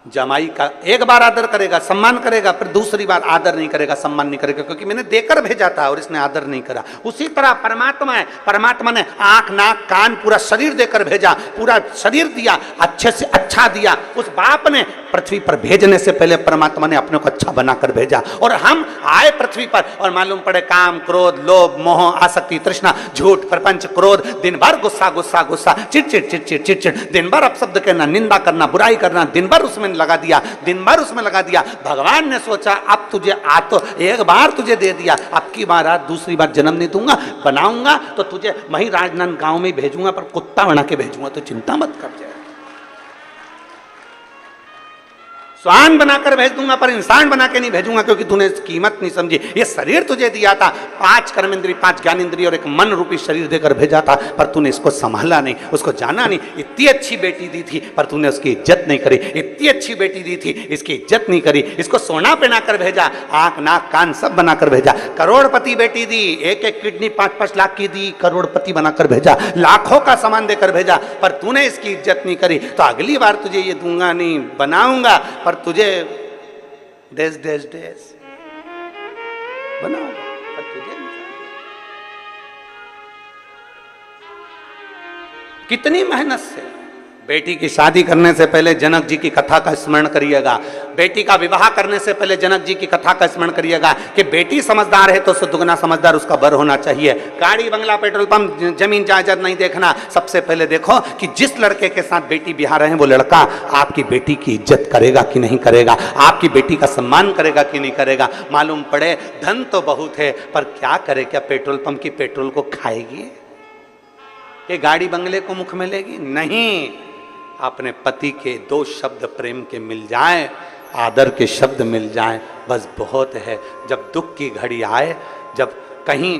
जमाई का एक बार आदर करेगा, सम्मान करेगा, फिर दूसरी बार आदर नहीं करेगा, सम्मान नहीं करेगा, क्योंकि मैंने देकर भेजा था और इसने आदर नहीं करा। उसी तरह परमात्मा है, परमात्मा ने आंख, नाक, कान, पूरा शरीर देकर भेजा, पूरा शरीर दिया, अच्छे से अच्छा दिया। उस बाप ने पृथ्वी पर भेजने से पहले परमात्मा ने अपने को अच्छा बनाकर भेजा और हम आए पृथ्वी पर और मालूम पड़े काम, क्रोध, लोभ, मोह, आसक्ति, तृष्णा, झूठ, प्रपंच, क्रोध, दिन भर गुस्सा गुस्सा गुस्सा, चिड़चिड़ चिड़चिड़ चिड़चिड़, दिन भर अपशब्द कहना, निंदा करना, बुराई करना, दिन भर उसमें लगा दिया, दिन भर उसमें लगा दिया। भगवान ने सोचा अब तुझे आ तो एक बार तुझे दे दिया, अब की बार दूसरी बार जन्म नहीं दूंगा, बनाऊंगा तो तुझे वहीं राजनांद गांव में भेजूंगा, पर कुत्ता बना के भेजूंगा, तो चिंता मत कर जाए। स्वान बनाकर भेज दूंगा पर इंसान बना के नहीं भेजूंगा, क्योंकि तूने कीमत नहीं समझी। ये शरीर तुझे दिया था, 5 कर्मेंद्रिय, 5 ज्ञानेंद्रिय और एक मन रूपी शरीर देकर भेजा था, पर तूने इसको संभाला नहीं, उसको जाना नहीं। इतनी अच्छी बेटी दी थी पर तूने उसकी इज्जत नहीं करी, इतनी अच्छी बेटी दी थी, इसकी इज्जत नहीं करी, इसको सोना पहनाकर भेजा, आंख, नाक, कान सब बनाकर भेजा। करोड़पति बेटी दी, 1-1 किडनी 5-5 लाख की दी, करोड़पति बनाकर भेजा, लाखों का सामान देकर भेजा, पर तूने इसकी इज्जत नहीं करी, तो अगली बार तुझे ये दूंगा नहीं, बनाऊंगा पर तुझे डेज डेज डेज बनाऊंगा पर तुझे नहीं। कितनी मेहनत से। बेटी की शादी करने से पहले जनक जी की कथा का स्मरण करिएगा, बेटी का विवाह करने से पहले जनक जी की कथा का स्मरण करिएगा कि बेटी समझदार है तो उससे दुगना समझदार उसका बर होना चाहिए। गाड़ी बंगला पेट्रोल पंप जमीन जायदाद नहीं देखना, सबसे पहले देखो कि जिस लड़के के साथ बेटी ब्याह रहे हैं वो लड़का आपकी बेटी की इज्जत करेगा कि नहीं करेगा, आपकी बेटी का सम्मान करेगा कि नहीं करेगा। मालूम पड़े धन तो बहुत है पर क्या करे, क्या पेट्रोल पंप की पेट्रोल को खाएगी, ये गाड़ी बंगले को मुख में लेगी? नहीं। अपने पति के दो शब्द प्रेम के मिल जाएं, आदर के शब्द मिल जाएं, बस बहुत है। जब दुख की घड़ी आए, जब कहीं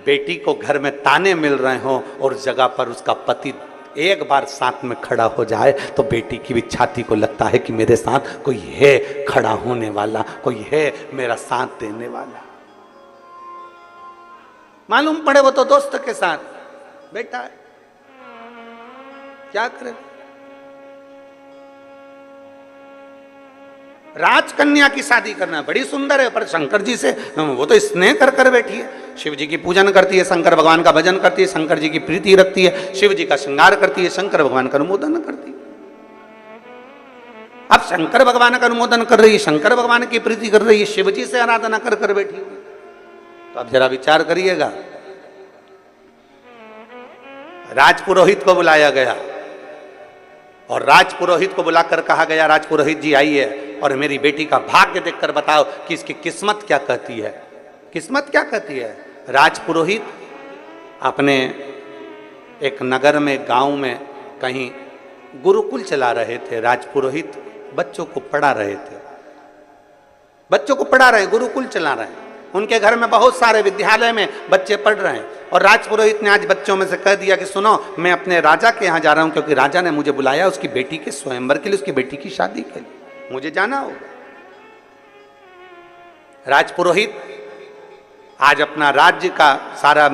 बेटी को घर में ताने मिल रहे हों और जगह पर उसका पति एक बार साथ में खड़ा हो जाए तो बेटी की भी छाती को लगता है कि मेरे साथ कोई है खड़ा होने वाला, कोई है मेरा साथ देने वाला। मालूम पड़े वो तो दोस्त के साथ बैठा है, क्या करे। राजकन्या की शादी करना बड़ी सुंदर है पर शंकर जी से वो तो स्नेह कर कर बैठी है, शिव जी की पूजन करती है, शंकर भगवान का भजन करती है, शंकर जी की प्रीति रखती है, शिव जी का श्रृंगार करती है, शंकर भगवान का अनुमोदन करती है। अब शंकर भगवान का अनुमोदन कर रही है, शंकर भगवान की प्रीति कर रही है, शिव जी से आराधना कर कर बैठी हुई। तो अब जरा विचार करिएगा। राजपुरोहित को बुलाया गया और राजपुरोहित को बुलाकर कहा गया, राजपुरोहित जी आइए और मेरी बेटी का भाग्य देखकर बताओ कि इसकी किस्मत क्या कहती है। किस्मत क्या कहती है? राजपुरोहित अपने एक नगर में, गांव में कहीं गुरुकुल चला रहे थे। राजपुरोहित बच्चों को पढ़ा रहे थे, बच्चों को पढ़ा रहे, गुरुकुल चला रहे हैं। उनके घर में बहुत सारे विद्यालय में बच्चे पढ़ रहे हैं और राजपुरोहित ने आज बच्चों में से कह दिया कि सुनो, मैं अपने राजा के यहाँ जा रहा हूँ क्योंकि राजा ने मुझे बुलाया उसकी बेटी के स्वयंवर के लिए, उसकी बेटी की शादी के लिए मुझे जाना होगा। राजपुरोहित आज अपना राज्य का सारा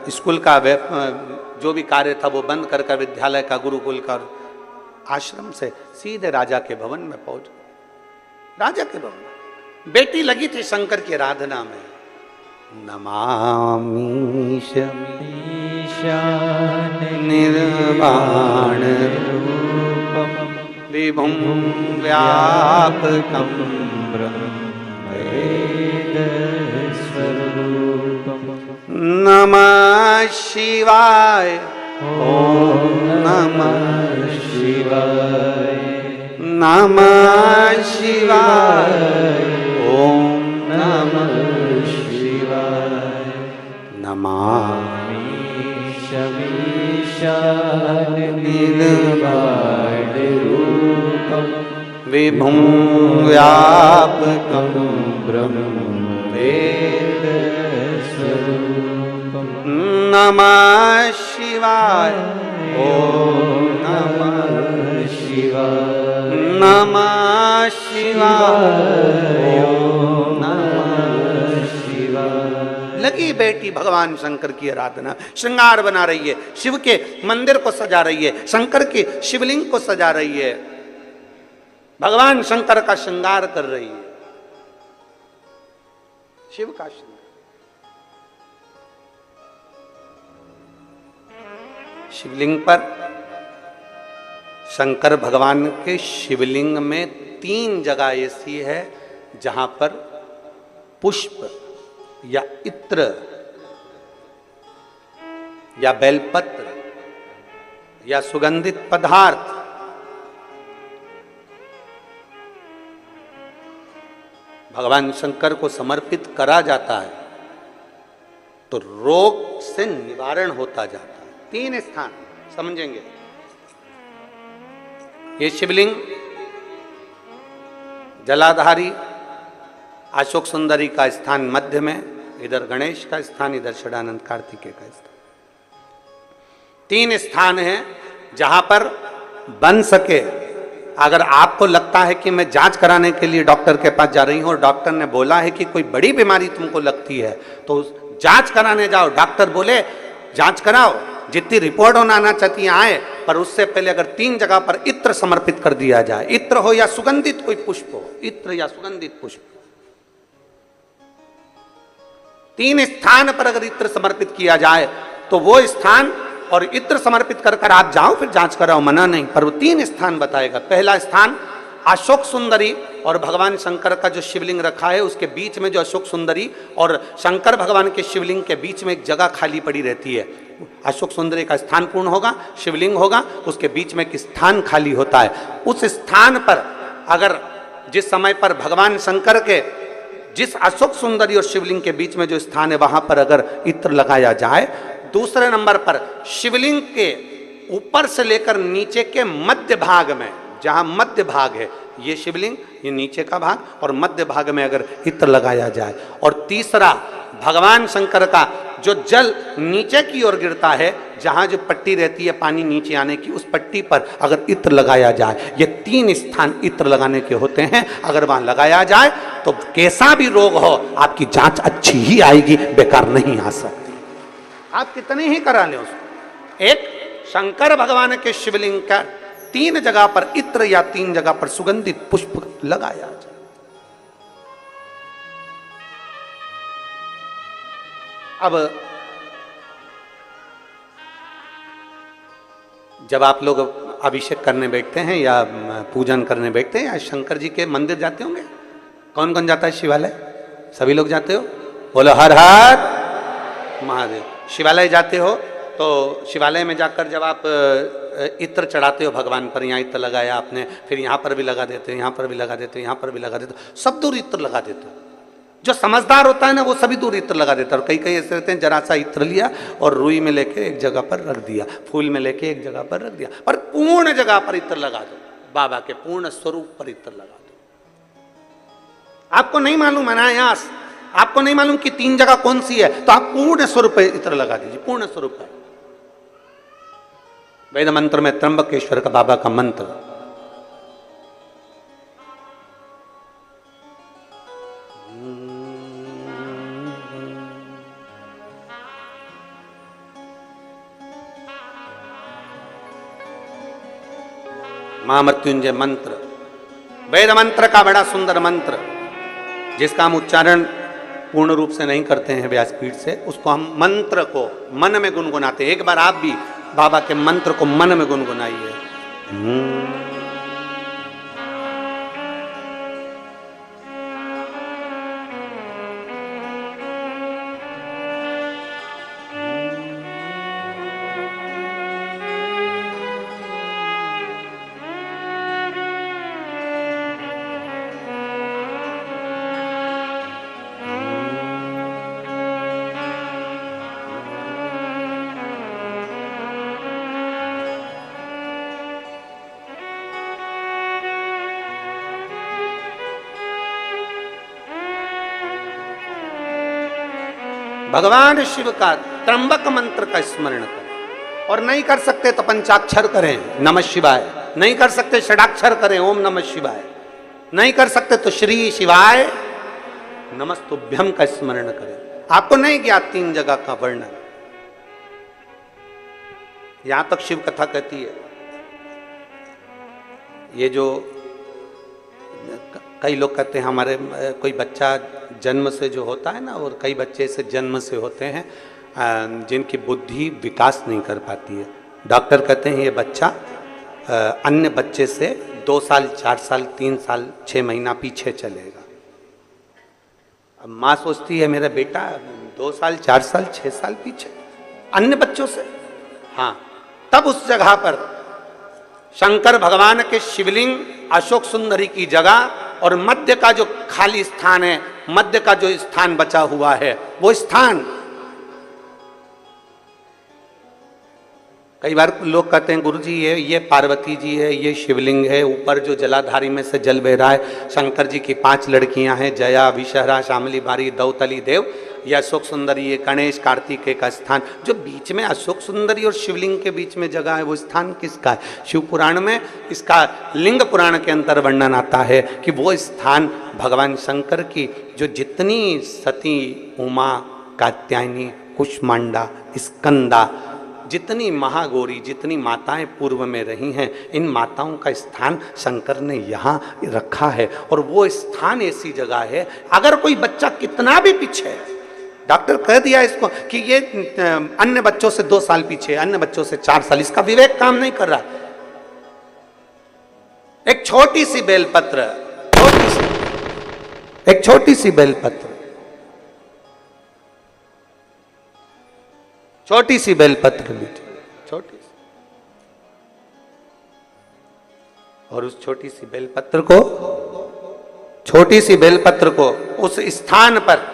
स्कूल का जो भी कार्य था वो बंद कर कर विद्यालय का, गुरुकुल का, आश्रम से सीधे राजा के भवन में पहुंच। राजा के भवन बेटी लगी थी शंकर की आराधना में। नमामि निर्वाण रूपम विभुं व्यापकं ब्रह्मवेदस्वरूपम्। नमः शिवाय, ओम नमः शिवाय, नमः शिवाय, ओम नमः शिवाय। नमामि शमीशान निर्वाण रूपं विभुं व्यापकं ब्रह्मवेदस्वरूपं। नमः शिवाय, ओम नमः शिवाय, नमः शिवाय, ओम नमः शिवाय। लगी बेटी भगवान शंकर की आराधना, श्रृंगार बना रही है, शिव के मंदिर को सजा रही है, शंकर के शिवलिंग को सजा रही है, भगवान शंकर का श्रृंगार कर रही है, शिव का श्रृंगार। शिवलिंग पर शंकर भगवान के शिवलिंग में 3 जगह ऐसी है जहां पर पुष्प या इत्र या बेलपत्र या सुगंधित पदार्थ भगवान शंकर को समर्पित करा जाता है तो रोग से निवारण होता जाता है। 3 स्थान समझेंगे। ये शिवलिंग जलाधारी अशोक सुंदरी का स्थान मध्य में, इधर गणेश का स्थान, इधर षडानंद कार्तिकेय का स्थान। 3 स्थान हैं जहां पर बन सके। अगर आपको लगता है कि मैं जांच कराने के लिए डॉक्टर के पास जा रही हूं और डॉक्टर ने बोला है कि कोई बड़ी बीमारी तुमको लगती है तो जांच कराने जाओ, डॉक्टर बोले जांच कराओ, जितनी रिपोर्ट होना आना चाहती आए, पर उससे पहले अगर 3 जगह पर इत्र समर्पित कर दिया जाए, इत्र हो या सुगंधित कोई पुष्प हो, इत्र या सुगंधित पुष्प, 3 स्थान पर अगर इत्र समर्पित किया जाए तो वो स्थान और इत्र समर्पित कर कर आप जाओ, फिर जांच कराओ, मना नहीं। पर वो 3 स्थान बताएगा। पहला स्थान अशोक सुंदरी और भगवान शंकर का जो शिवलिंग रखा है उसके बीच में जो अशोक सुंदरी और शंकर भगवान के शिवलिंग के बीच में एक जगह खाली पड़ी रहती है। अशोक सुंदरी का स्थान पूर्ण होगा, शिवलिंग होगा, उसके बीच में एक स्थान खाली होता है। उस स्थान पर अगर जिस समय पर भगवान शंकर के जिस अशोक सुंदरी और शिवलिंग के बीच में जो स्थान है वहां पर अगर इत्र लगाया जाए, दूसरे नंबर पर शिवलिंग के ऊपर से लेकर नीचे के मध्य भाग में, जहां मध्य भाग है ये शिवलिंग, ये नीचे का भाग, और मध्य भाग में अगर इत्र लगाया जाए, और तीसरा भगवान शंकर का जो जल नीचे की ओर गिरता है, जहां जो पट्टी रहती है पानी नीचे आने की, उस पट्टी पर अगर इत्र लगाया जाए, ये 3 स्थान इत्र लगाने के होते हैं। अगर वहां लगाया जाए तो कैसा भी रोग हो आपकी जांच अच्छी ही आएगी, बेकार नहीं आ सकती। आप कितने ही करा लें उसको। एक शंकर भगवान के शिवलिंग का 3 जगह पर इत्र या 3 जगह पर सुगंधित पुष्प लगाया जाए। अब जब आप लोग अभिषेक करने बैठते हैं या पूजन करने बैठते हैं या शंकर जी के मंदिर जाते होंगे, कौन कौन जाता है शिवालय? सभी लोग जाते हो? बोलो हर हर महादेव। शिवालय जाते हो तो शिवालय में जाकर जब आप इत्र चढ़ाते हो भगवान पर, यहाँ इत्र लगाया आपने, फिर यहाँ पर भी लगा देते हो, यहाँ पर भी लगा देते हो, यहाँ पर भी लगा देते हो, सब दूर इत्र लगा देते हो। जो समझदार होता है ना वो सभी दूर इत्र लगा देता है। और कई कई ऐसे रहते हैं जरा सा इत्र लिया और रुई में लेके एक जगह पर रख दिया, फूल में लेके एक जगह पर रख दिया, पर पूर्ण जगह पर इत्र लगा दो, बाबा के पूर्ण स्वरूप पर इत्र लगा दो। आपको नहीं मालूम अनायास, आपको नहीं मालूम कि 3 जगह कौन सी है, तो आप पूर्ण स्वरूप पर इत्र लगा दीजिए, पूर्ण स्वरूप पर। वेद मंत्र में त्र्यंबकेश्वर का बाबा का मंत्र, महामृत्युंजय मंत्र, वेद मंत्र का बड़ा सुंदर मंत्र, जिसका हम उच्चारण पूर्ण रूप से नहीं करते हैं व्यासपीठ से, उसको हम मंत्र को मन में गुनगुनाते हैं। एक बार आप भी बाबा के मंत्र को मन में गुनगुनाइए। भगवान शिव का त्र्यंबक मंत्र का स्मरण करें, और नहीं कर सकते तो पंचाक्षर करें नमः शिवाय, नहीं कर सकते षडाक्षर करें ओम नमः शिवाय, नहीं कर सकते तो श्री शिवाय नमस्तुभ्यम का स्मरण करें। आपको नहीं ज्ञात 3 जगह का वर्णन, यहां तक शिव कथा कहती है। ये जो कई लोग कहते हैं हमारे कोई बच्चा जन्म से जो होता है ना, और कई बच्चे से जन्म से होते हैं जिनकी बुद्धि विकास नहीं कर पाती है। डॉक्टर कहते हैं ये बच्चा अन्य बच्चे से 2 साल 4 साल 3 साल 6 महीना पीछे चलेगा। अब माँ सोचती है मेरा बेटा 2 साल 4 साल 6 साल पीछे अन्य बच्चों से। हाँ, तब उस जगह पर शंकर भगवान के शिवलिंग, अशोक सुंदरी की जगह और मध्य का जो खाली स्थान है, मध्य का जो स्थान बचा हुआ है, वो स्थान कई बार लोग कहते हैं गुरुजी ये पार्वती जी है, ये शिवलिंग है, ऊपर जो जलाधारी में से जल बह रहा है, शंकर जी की 5 लड़कियां हैं, जया, विषहरा, शामली बारी, दौतली देव, ये अशोक सुंदरी, ये गणेश कार्तिकेय का स्थान। जो बीच में अशोक सुंदरी और शिवलिंग के बीच में जगह है, वो स्थान किसका है? शिव पुराण में इसका लिंग पुराण के अंतर वर्णन आता है कि वो स्थान भगवान शंकर की जो जितनी सती, उमा, कात्यायनी, कुष्मांडा, स्कंदा, जितनी महागौरी, जितनी माताएं पूर्व में रही हैं, इन माताओं का स्थान शंकर ने यहाँ रखा है। और वो स्थान ऐसी जगह है, अगर कोई बच्चा कितना भी पीछे है, डॉक्टर कह दिया इसको कि ये अन्य बच्चों से 2 साल पीछे, अन्य बच्चों से 4 साल, इसका विवेक काम नहीं कर रहा। एक छोटी सी बेलपत्र, एक छोटी सी बेलपत्र, छोटी सी बेलपत्र लीजिए, छोटी सी, और उस छोटी सी बेलपत्र को, छोटी सी बेलपत्र को उस स्थान पर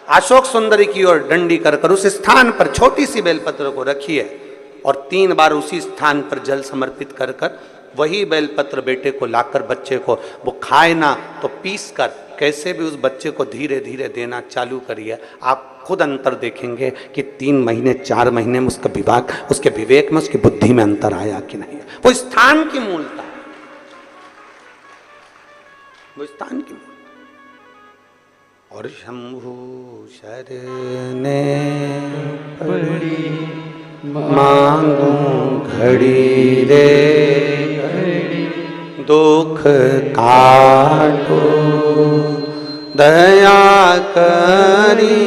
अशोक सुंदरी की ओर डंडी कर उस स्थान पर छोटी सी बेलपत्र को रखिए और 3 बार उसी स्थान पर जल समर्पित कर वही बेलपत्र बेटे को लाकर बच्चे को, वो खाए ना तो पीस कर कैसे भी उस बच्चे को धीरे धीरे देना चालू करिए। आप खुद अंतर देखेंगे कि 3 महीने 4 महीने में उसका विभाग, उसके विवेक में, उसकी बुद्धि में अंतर आया कि नहीं। वो स्थान की मूलता, वो स्थान की मूलता। और शंभु शरणे पड़ी मांगू घड़ी रे, दुख काटो दया करी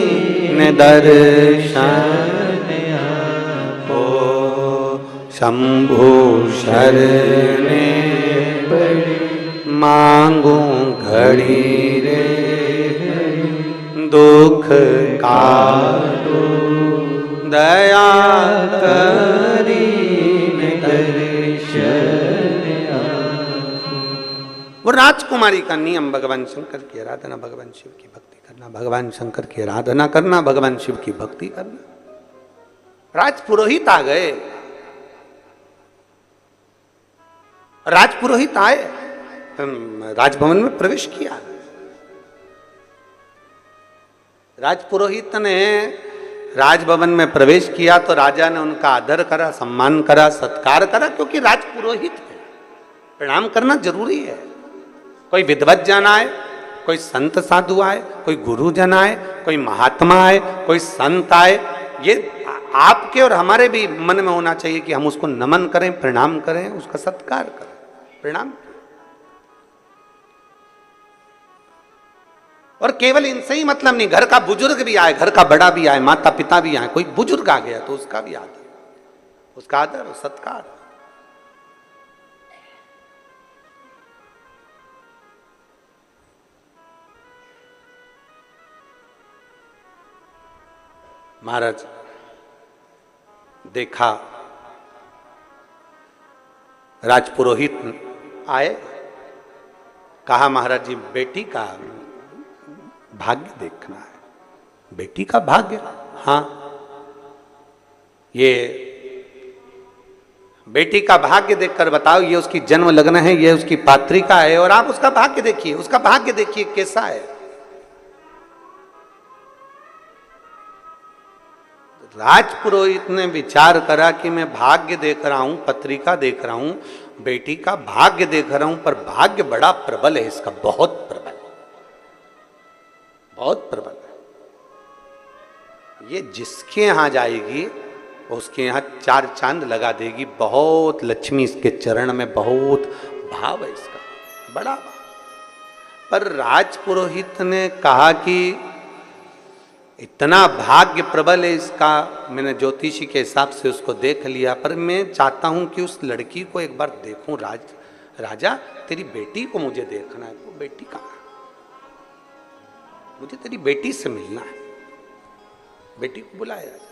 ने दर्शन आपो। शंभु शरणे पड़ी मांगू घड़ी रे, दुख काटो दया करी दर्शन आपो। वो राजकुमारी का नियम भगवान शंकर की आराधना, भगवान शिव की भक्ति करना, भगवान शंकर की आराधना करना, भगवान शिव की भक्ति करना। राजपुरोहित आ गए, राजपुरोहित आए, राजभवन में प्रवेश किया। राजपुरोहित ने राजभवन में प्रवेश किया तो राजा ने उनका आदर करा, सम्मान करा, सत्कार करा, क्योंकि राजपुरोहित है, प्रणाम करना जरूरी है। कोई विद्वत जन आए, कोई संत साधु आए, कोई गुरुजन आए, कोई महात्मा आए, कोई संत आए, ये आपके और हमारे भी मन में होना चाहिए कि हम उसको नमन करें, प्रणाम करें, उसका सत्कार करें, प्रणाम। और केवल इनसे ही मतलब नहीं, घर का बुजुर्ग भी आए, घर का बड़ा भी आए, माता पिता भी आए, कोई बुजुर्ग आ गया तो उसका भी आदर, उसका आदर और सत्कार। महाराज देखा, राजपुरोहित आए, कहा महाराज जी बेटी का भाग्य देखना है। बेटी का भाग्य? हाँ, ये बेटी का भाग्य देखकर बताओ, ये उसकी जन्म लग्न है, ये उसकी पात्रिका है, और आप उसका भाग्य देखिए, उसका भाग्य देखिए कैसा है। राजपुरोहित ने विचार करा कि मैं भाग्य देख रहा हूं, पत्रिका देख रहा हूं, बेटी का भाग्य देख रहा हूं, पर भाग्य बड़ा प्रबल है इसका, बहुत प्रबल, बहुत प्रबल है। ये जिसके यहां जाएगी उसके यहां 4 चांद लगा देगी। बहुत लक्ष्मी इसके चरण में, बहुत भाव है इसका, बड़ा भाव। पर राजपुरोहित ने कहा कि इतना भाग्य प्रबल है इसका, मैंने ज्योतिषी के हिसाब से उसको देख लिया, पर मैं चाहता हूं कि उस लड़की को एक बार देखूं। राजा तेरी बेटी को मुझे देखना है। वो बेटी कहाँ? मुझे तेरी बेटी से मिलना है। बेटी को बुलाया राजा।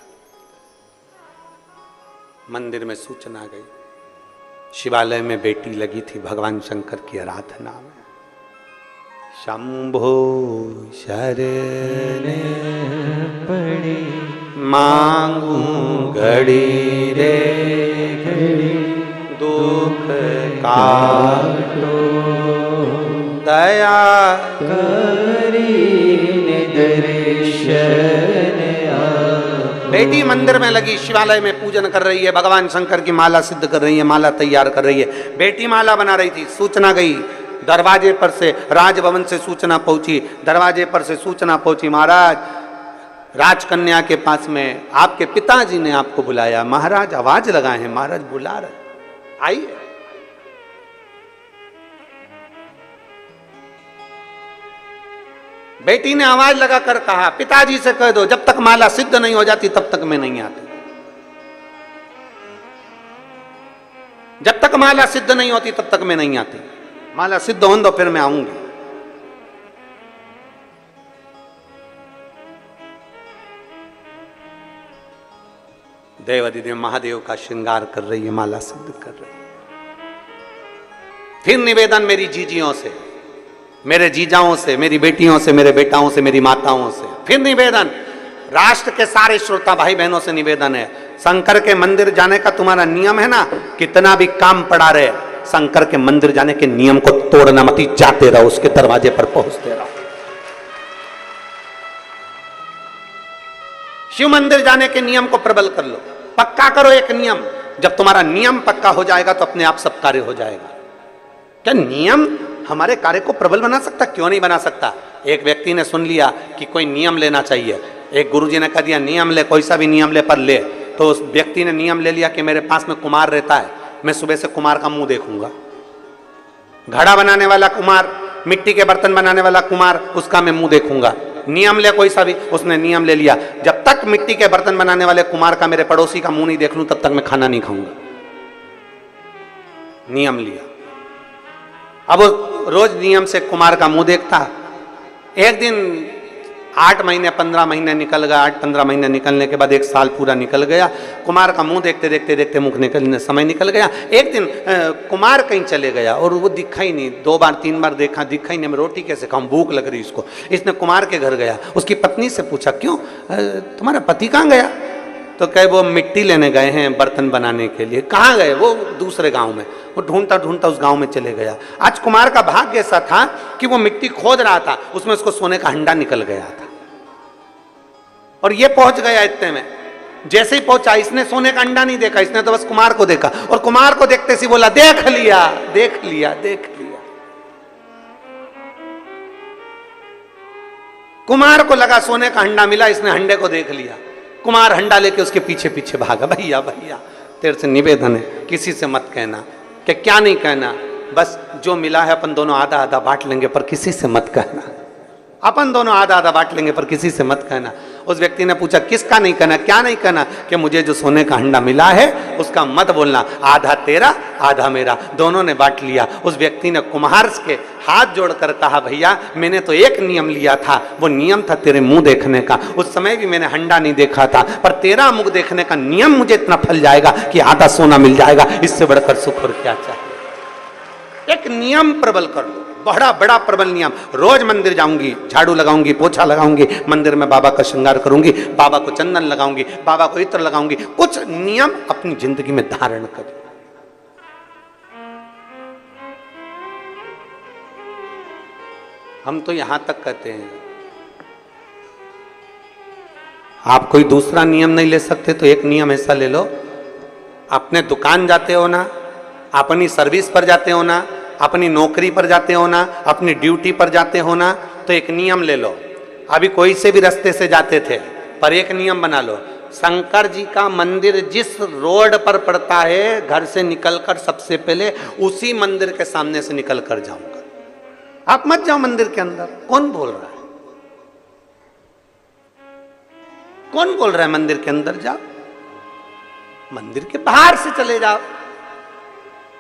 मंदिर में सूचना गई, शिवालय में बेटी लगी थी भगवान शंकर की आराधना में। शंभो शरणे पड़ी मांगू घड़ी रे, दुख काटो दया करी दर्शन। बेटी मंदिर में लगी, शिवालय में पूजन कर रही है, भगवान शंकर की माला सिद्ध कर रही है, माला तैयार कर रही है। बेटी माला बना रही थी, सूचना गई दरवाजे पर से, राजभवन से सूचना पहुंची, दरवाजे पर से सूचना पहुंची, महाराज राजकन्या के पास में आपके पिताजी ने आपको बुलाया। महाराज आवाज लगाए हैं, महाराज बुला रहे, आइए। बेटी ने आवाज लगाकर कहा, पिताजी से कह दो जब तक माला सिद्ध नहीं हो जाती तब तक मैं नहीं आती। जब तक माला सिद्ध नहीं होती तब तक मैं नहीं आती। माला सिद्ध हो दो फिर मैं आऊंगी। देवाधिदेव महादेव का श्रृंगार कर रही है, माला सिद्ध कर रही है। फिर निवेदन मेरी जीजियों से, मेरे जीजाओं से, मेरी बेटियों से, मेरे बेटाओं से, मेरी माताओं से, फिर निवेदन राष्ट्र के सारे श्रोता भाई बहनों से निवेदन है, शंकर के मंदिर जाने का तुम्हारा नियम है ना, कितना भी काम पड़ा रहे, शंकर के मंदिर जाने के नियम को तोड़ना मत, जाते रहो, उसके दरवाजे पर पहुंचते रहो। शिव मंदिर जाने के नियम को प्रबल कर लो, पक्का करो एक नियम। जब तुम्हारा नियम पक्का हो जाएगा तो अपने आप सब कार्य हो जाएगा। क्या नियम हमारे कार्य को प्रबल बना सकता? क्यों नहीं बना सकता। एक व्यक्ति ने सुन लिया कि कोई नियम लेना चाहिए, एक गुरुजी ने कह दिया नियम ले, कोई सा भी नियम ले पर ले, तो उस व्यक्ति ने नियम ले लिया कि मेरे पास में कुमार रहता है, मैं सुबह से कुमार का मुंह देखूंगा। घड़ा बनाने वाला कुमार, मिट्टी के बर्तन बनाने वाला कुमार, उसका मैं मुंह देखूंगा। नियम ले कोई सा भी, उसने नियम ले लिया, जब तक मिट्टी के बर्तन बनाने वाले कुमार का, मेरे पड़ोसी का मुंह नहीं देख लूं तब तक मैं खाना नहीं खाऊंगा। नियम लिया। अब रोज नियम से कुमार का मुंह देखता। एक दिन 8 महीने 15 महीने निकल गया, 8-15 महीने निकलने के बाद 1 साल पूरा निकल गया। कुमार का मुंह देखते देखते देखते मुख निकलने समय निकल गया। एक दिन कुमार कहीं चले गया और वो दिखा ही नहीं, 2 बार 3 बार देखा, दिखा ही नहीं। मैं रोटी कैसे खाऊं, भूख लग रही इसको। इसने कुमार के घर गया, उसकी पत्नी से पूछा क्यों तुम्हारा पति कहाँ गया? तो कहे वो मिट्टी लेने गए हैं बर्तन बनाने के लिए। कहाँ गए? वो दूसरे गांव में। वो ढूंढता ढूंढता उस गांव में चले गया। आज कुमार का भाग्य ऐसा था कि वो मिट्टी खोद रहा था, उसमें उसको सोने का हंडा निकल गया था और ये पहुंच गया इतने में। जैसे ही पहुंचा, इसने सोने का अंडा नहीं देखा, इसने तो बस कुमार को देखा और कुमार को देखते से बोला देख लिया देख लिया देख लिया। कुमार को लगा सोने का हंडा मिला, इसने हंडे को देख लिया। कुमार हंडा लेके उसके पीछे पीछे भागा। भैया भैया तेरे से निवेदन है, किसी से मत कहना। क्या नहीं कहना? बस जो मिला है अपन दोनों आधा आधा बांट लेंगे, पर किसी से मत कहना। अपन दोनों आधा आधा बांट लेंगे पर किसी से मत कहना। उस व्यक्ति ने पूछा किसका नहीं कहना? क्या नहीं कहना? कि मुझे जो सोने का हंडा मिला है उसका मत बोलना, आधा तेरा आधा मेरा, दोनों ने बांट लिया। उस व्यक्ति ने कुम्हार के हाथ जोड़कर कहा भैया मैंने तो एक नियम लिया था, वो नियम था तेरे मुंह देखने का। उस समय भी मैंने हंडा नहीं देखा था, पर तेरा मुंह देखने का नियम मुझे इतना फल जाएगा कि आधा सोना मिल जाएगा। इससे बढ़कर सुख और क्या चाहिए? एक नियम प्रबल कर लो, बड़ा बड़ा प्रबल नियम। रोज मंदिर जाऊंगी, झाड़ू लगाऊंगी, पोछा लगाऊंगी, मंदिर में बाबा का श्रृंगार करूंगी, बाबा को चंदन लगाऊंगी, बाबा को इत्र लगाऊंगी। कुछ नियम अपनी जिंदगी में धारण करो। हम तो यहां तक कहते हैं आप कोई दूसरा नियम नहीं ले सकते तो एक नियम ऐसा ले लो, अपने दुकान जाते हो ना, अपनी सर्विस पर जाते हो ना, अपनी नौकरी पर जाते हो ना, अपनी ड्यूटी पर जाते हो ना, तो एक नियम ले लो। अभी कोई से भी रास्ते से जाते थे, पर एक नियम बना लो, शंकर जी का मंदिर जिस रोड पर पड़ता है, घर से निकलकर सबसे पहले उसी मंदिर के सामने से निकल कर जाऊंगा। आप मत जाओ मंदिर के अंदर। कौन बोल रहा है? कौन बोल रहा है मंदिर के अंदर जाओ? मंदिर के बाहर से चले जाओ।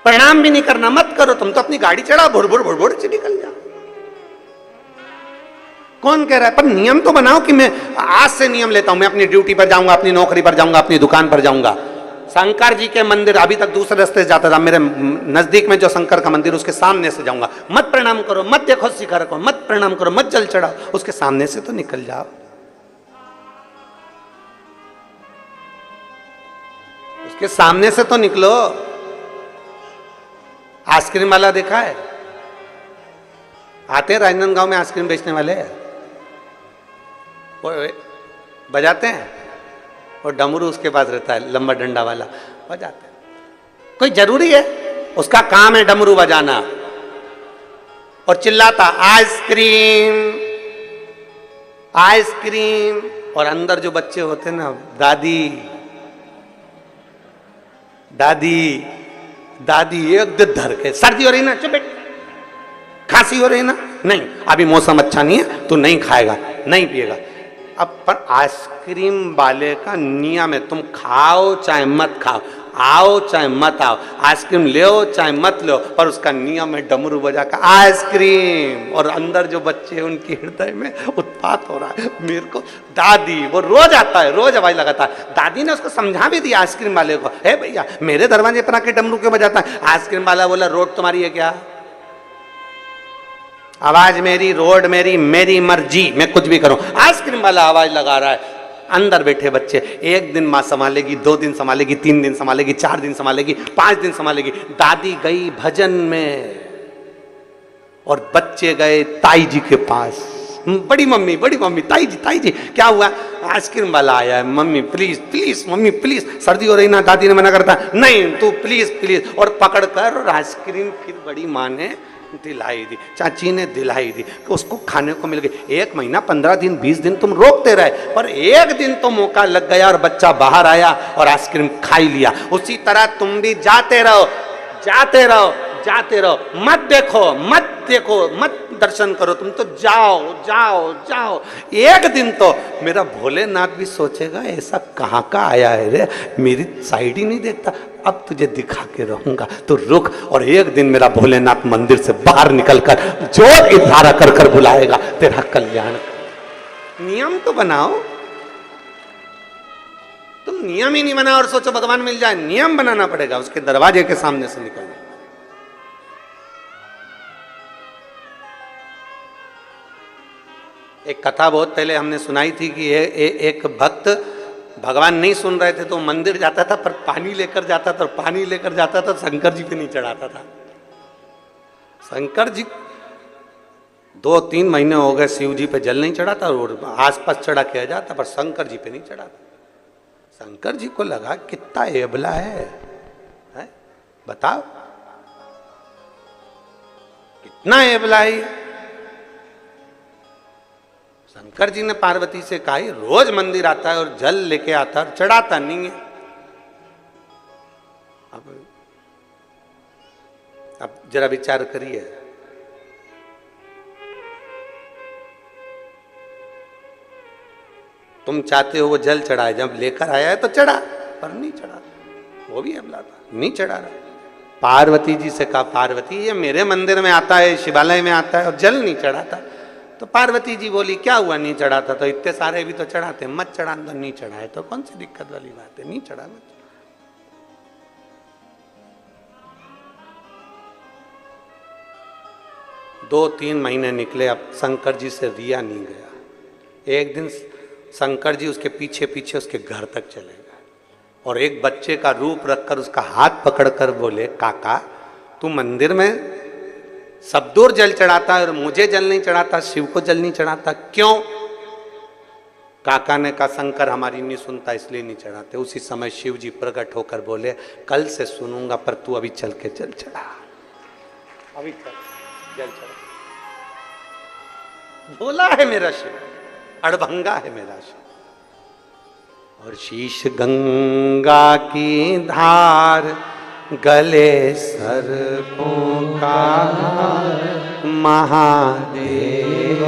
प्रणाम भी नहीं करना, मत करो। तुम तो अपनी गाड़ी चढ़ाओ, भुर भुर भुर भुर से निकल जाओ। कौन कह रहा है? पर नियम तो बनाओ कि मैं आज से नियम लेता हूं, मैं अपनी ड्यूटी पर जाऊंगा, अपनी नौकरी पर जाऊंगा, अपनी दुकान पर जाऊंगा। शंकर जी के मंदिर अभी तक दूसरे रास्ते से जाता था, मेरे नजदीक में जो शंकर का मंदिर उसके सामने से जाऊंगा। मत प्रणाम करो, मत देखो शिखर को, मत प्रणाम करो, मत जल चढ़ाओ, उसके सामने से तो निकल जाओ। उसके सामने से तो निकलो। आइसक्रीम वाला देखा है? आते हैं राजनांदगांव में आइसक्रीम बेचने वाले, वो बजाते हैं और डमरू उसके पास रहता है, लंबा डंडा वाला, बजाते हैं। कोई जरूरी है? उसका काम है डमरू बजाना और चिल्लाता आइसक्रीम आइसक्रीम। और अंदर जो बच्चे होते हैं ना, दादी दादी दादी, एक धर के, सर्दी हो रही ना, चुप, खांसी हो रही ना, नहीं अभी मौसम अच्छा नहीं है, तू नहीं खाएगा, नहीं पिएगा। अब पर आइसक्रीम वाले का नियम है, तुम खाओ चाहे मत खाओ, आओ चाहे मत आओ, आइसक्रीम ले चाहे मत लो, पर उसका नियम है डमरू बजा का आइसक्रीम। और अंदर जो बच्चे हैं उनके हृदय में उत्पात हो रहा है। मेरे को दादी, वो रोज आता है, रोज आवाज लगाता है। दादी ने उसको समझा भी दिया आइसक्रीम वाले को, हे भैया मेरे दरवाजे पर आके डमरू क्यों बजाता है? आइसक्रीम वाला बोला रोड तुम्हारी है क्या? आवाज मेरी, रोड मेरी, मेरी मर्जी, मैं कुछ भी करूं। आइसक्रीम वाला आवाज लगा रहा है। अंदर बैठे बच्चे, एक दिन मां संभालेगी, 2 दिन संभालेगी, 3 दिन संभालेगी, 4 दिन संभालेगी, 5 दिन संभालेगी। दादी गई भजन में और बच्चे गए ताई जी के पास। बड़ी मम्मी ताई जी क्या हुआ? आइसक्रीम वाला आया है, mummy please please, mummy please, सर्दी हो रही ना। दादी ने मना करता, नहीं तू प्लीज प्लीज, और पकड़ कर और आइसक्रीम फिर बड़ी माँ ने दिलाई दी, चाची ने दिलाई दी, उसको खाने को मिल गई। 1 महीना, 15 दिन, 20 दिन तुम रोकते रहे, पर एक दिन तो मौका लग गया और बच्चा बाहर आया और आइसक्रीम खाई लिया। उसी तरह तुम भी जाते रहो, जाते रहो, जाते रहो, मत देखो, मत देखो, मत दर्शन करो, तुम तो जाओ जाओ जाओ। एक दिन तो मेरा भोलेनाथ भी सोचेगा ऐसा कहाँ का आया है रे, मेरी साइड ही नहीं देखता, अब तुझे दिखा के रहूंगा, तो रुक। और एक दिन मेरा भोलेनाथ मंदिर से बाहर निकलकर जोर इशारा कर कर बुलाएगा, तेरा कल्याण। नियम तो बनाओ, तुम नियम ही नहीं बनाओ और सोचो भगवान मिल जाए। नियम बनाना पड़ेगा, उसके दरवाजे के सामने से निकलना। एक कथा बहुत पहले हमने सुनाई थी कि एक भक्त, भगवान नहीं सुन रहे थे तो मंदिर जाता था, पर पानी लेकर जाता था, और पानी लेकर जाता था शंकर जी पे नहीं चढ़ाता था। शंकर जी 2-3 महीने हो गए शिव जी पे जल नहीं चढ़ाता, और आसपास चढ़ा किया जाता, पर शंकर जी पे नहीं चढ़ाता। शंकर जी को लगा कितना एबला है? बताओ कितना एबला है। शंकर जी ने पार्वती से कहा, रोज मंदिर आता है और जल लेके आता है, चढ़ाता नहीं है। अब जरा विचार करिए, तुम चाहते हो वो जल चढ़ाए, जब लेकर आया है तो चढ़ा, पर नहीं चढ़ा, वो भी अबला था, नहीं चढ़ा रहा। पार्वती जी से कहा, पार्वती ये मेरे मंदिर में आता है, शिवालय में आता है और जल नहीं चढ़ाता। तो पार्वती जी बोली, क्या हुआ नहीं चढ़ाता? तो इतने सारे भी तो चढ़ाते, मत चढ़ा। तो नहीं चढ़ाए तो कौन सी दिक्कत वाली बात है, नहीं चढ़ाना। 2-3 महीने निकले, अब शंकर जी से रिया नहीं गया। एक दिन शंकर जी उसके पीछे पीछे उसके घर तक चले गए और एक बच्चे का रूप रखकर उसका हाथ पकड़कर बोले, काका तू मंदिर में सब दूर जल चढ़ाता है और मुझे जल नहीं चढ़ाता, शिव को जल नहीं चढ़ाता, क्यों? काका ने कहा, शंकर हमारी नहीं सुनता इसलिए नहीं चढ़ाते। उसी समय शिव जी प्रकट होकर बोले, कल से सुनूंगा, पर तू अभी चल के जल चढ़ा, अभी चल जल चढ़ा। भोला है मेरा शिव, अड़भंगा है मेरा शिव। और शीश गंगा की धार, गले सर्पों का महादेव,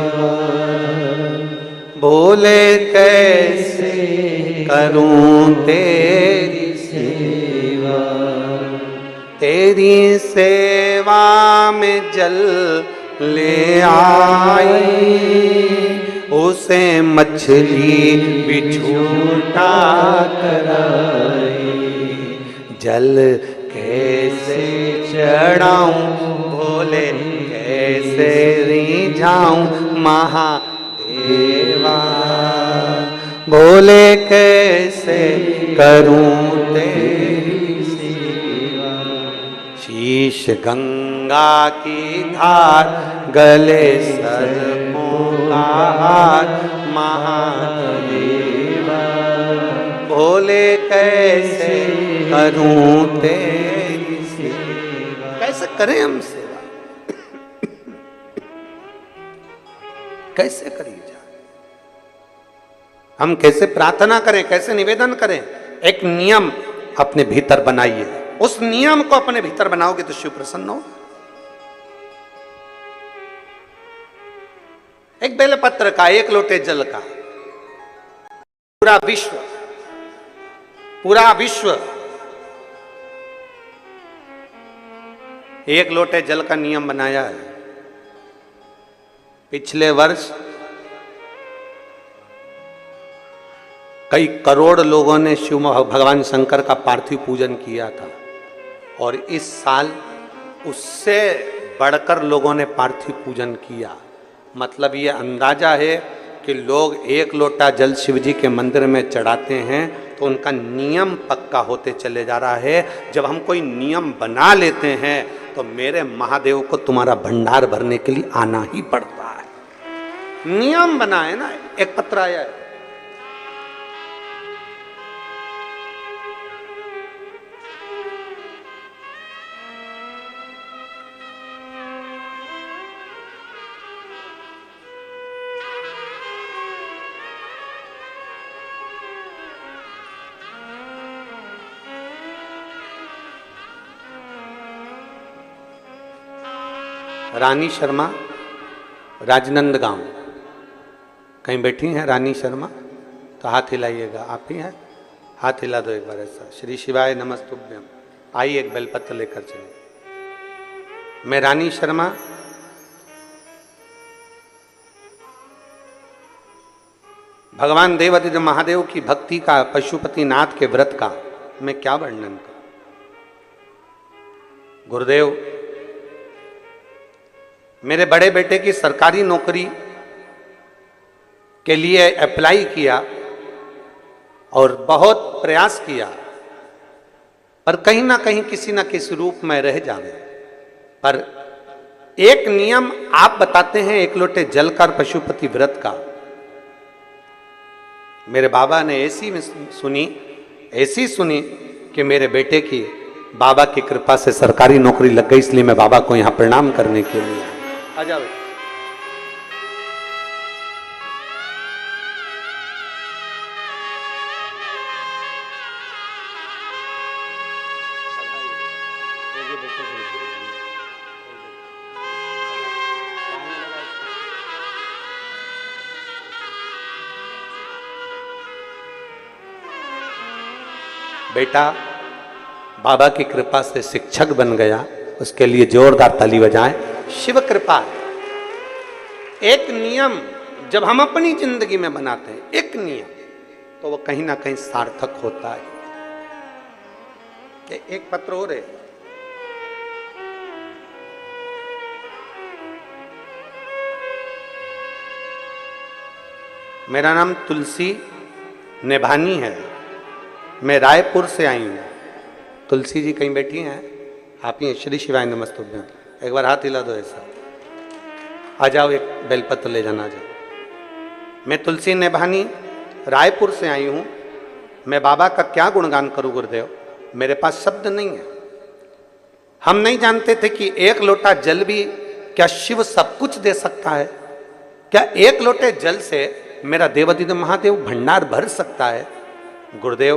बोले कैसे करूं तेरी सेवा, तेरी सेवा में जल ले आई, उसे मछली भी झूठा कराई। जल कैसे चढ़ाऊं भोले, कैसे रिझाऊं महादेवा, भोले कैसे करूं तेरी सेवा। शीश गंगा की धार, गले सर्पों का हार, महादेवा, भोले कैसे करूं तेरी सेवा। कैसे करें हम सेवा, कैसे करी जाए? हम कैसे प्रार्थना करें, कैसे निवेदन करें? एक नियम अपने भीतर बनाइए, उस नियम को अपने भीतर बनाओगे तो शिव प्रसन्न हो। एक बेलपत्र का, एक लोटे जल का, पूरा विश्व एक लोटे जल का नियम बनाया है। पिछले वर्ष कई करोड़ लोगों ने शिव भगवान शंकर का पार्थिव पूजन किया था, और इस साल उससे बढ़कर लोगों ने पार्थिव पूजन किया। मतलब ये अंदाजा है कि लोग एक लोटा जल शिव जी के मंदिर में चढ़ाते हैं तो उनका नियम पक्का होते चले जा रहा है। जब हम कोई नियम बना लेते हैं तो मेरे महादेव को तुम्हारा भंडार भरने के लिए आना ही पड़ता है। नियम बना है ना, एक पत्र आया है, रानी शर्मा, राजनंदगांव। कहीं बैठी हैं रानी शर्मा? तो हाथ हिलाइएगा। आप ही हैं? हाथ हिला दो एक बार ऐसा। श्री शिवाय नमस्तुभ्यम। आइए एक बेलपत्र लेकर चलिए। मैं रानी शर्मा भगवान देवादिदेव महादेव की भक्ति का, पशुपति नाथ के व्रत का मैं क्या वर्णन करूं। गुरुदेव, मेरे बड़े बेटे की सरकारी नौकरी के लिए अप्लाई किया और बहुत प्रयास किया, पर कहीं ना कहीं किसी ना किसी रूप में रह जावे। पर एक नियम आप बताते हैं एक लोटे जल का और पशुपति व्रत का। मेरे बाबा ने ऐसी सुनी कि मेरे बेटे की बाबा की कृपा से सरकारी नौकरी लग गई, इसलिए मैं बाबा को यहां प्रणाम करने के लिए आ जाओ। बेटा बाबा की कृपा से शिक्षक बन गया, उसके लिए जोरदार ताली बजाएं। शिव कृपा है। एक नियम जब हम अपनी जिंदगी में बनाते हैं, एक नियम, तो वो कहीं ना कहीं सार्थक होता है। एक पत्र हो रहे, मेरा नाम तुलसी नेभानी है, मैं रायपुर से आई हूं। तुलसी जी कहीं बैठी हैं? आप ही? श्री शिवाय नमस्तुभ्यम। एक बार हाथ हिला दो ऐसा। आ जाओ, एक बेलपत्र ले जाना। आ जाओ। मैं तुलसी नेभानी रायपुर से आई हूं। मैं बाबा का क्या गुणगान करूं गुरुदेव, मेरे पास शब्द नहीं है। हम नहीं जानते थे कि एक लोटा जल भी क्या शिव सब कुछ दे सकता है? क्या एक लोटे जल से मेरा देवादिदेव महादेव भंडार भर सकता है? गुरुदेव,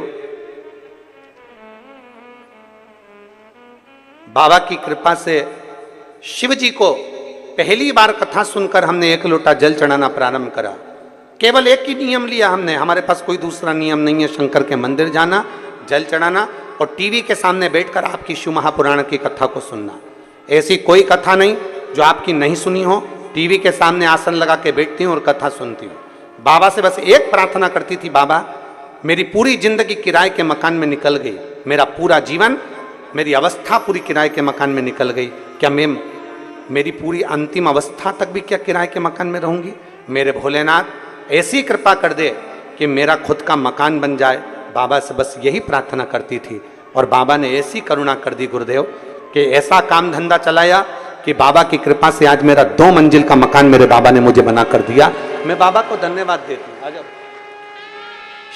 बाबा की कृपा से शिव जी को पहली बार कथा सुनकर हमने एक लोटा जल चढ़ाना प्रारंभ करा। केवल एक ही नियम लिया हमने, हमारे पास कोई दूसरा नियम नहीं है। शंकर के मंदिर जाना, जल चढ़ाना और टीवी के सामने बैठकर आपकी शिव महापुराण की कथा को सुनना। ऐसी कोई कथा नहीं जो आपकी नहीं सुनी हो। टीवी के सामने आसन लगा के बैठती हूँ और कथा सुनती हूँ। बाबा से बस एक प्रार्थना करती थी, बाबा मेरी पूरी जिंदगी किराए के मकान में निकल गई, मेरा पूरा जीवन, मेरी अवस्था पूरी किराए के मकान में निकल गई, क्या मैं मेरी पूरी अंतिम अवस्था तक भी क्या किराए के मकान में रहूंगी? मेरे भोलेनाथ ऐसी कृपा कर दे कि मेरा खुद का मकान बन जाए। बाबा से बस यही प्रार्थना करती थी और बाबा ने ऐसी करुणा कर दी गुरुदेव कि ऐसा काम धंधा चलाया कि बाबा की कृपा से आज मेरा 2 मंजिल का मकान मेरे बाबा ने मुझे बना कर दिया। मैं बाबा को धन्यवाद देती हूँ। आज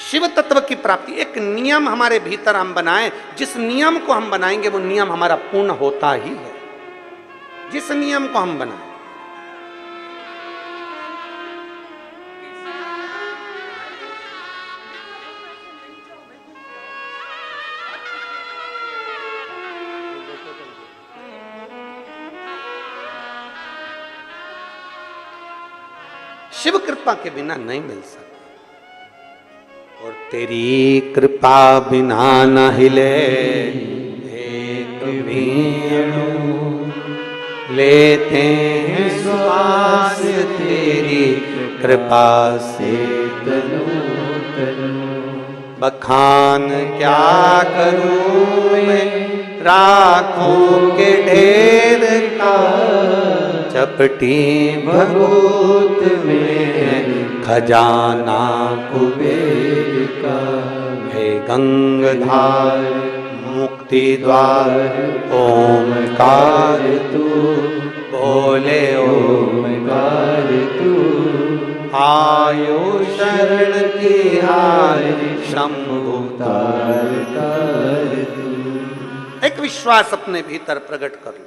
शिव तत्व की प्राप्ति, एक नियम हमारे भीतर हम बनाएं। जिस नियम को हम बनाएंगे वो नियम हमारा पूर्ण होता ही है। जिस नियम को हम बनाएं, शिव कृपा के बिना नहीं मिल सकता। और तेरी कृपा बिना न हिले एक भी अणु, लेते हैं श्वास तेरी कृपा से तनु तनु। बखान क्या करूं मैं राखों के ढेर का, चपटी भभूत में खजाना कुबेर का। हे गंगाधार मुक्ति द्वार ओमकार तू, बोले ओमकार तू। आयो शरण तिहारी शंभु तार तार तू। एक विश्वास अपने भीतर प्रकट कर लो,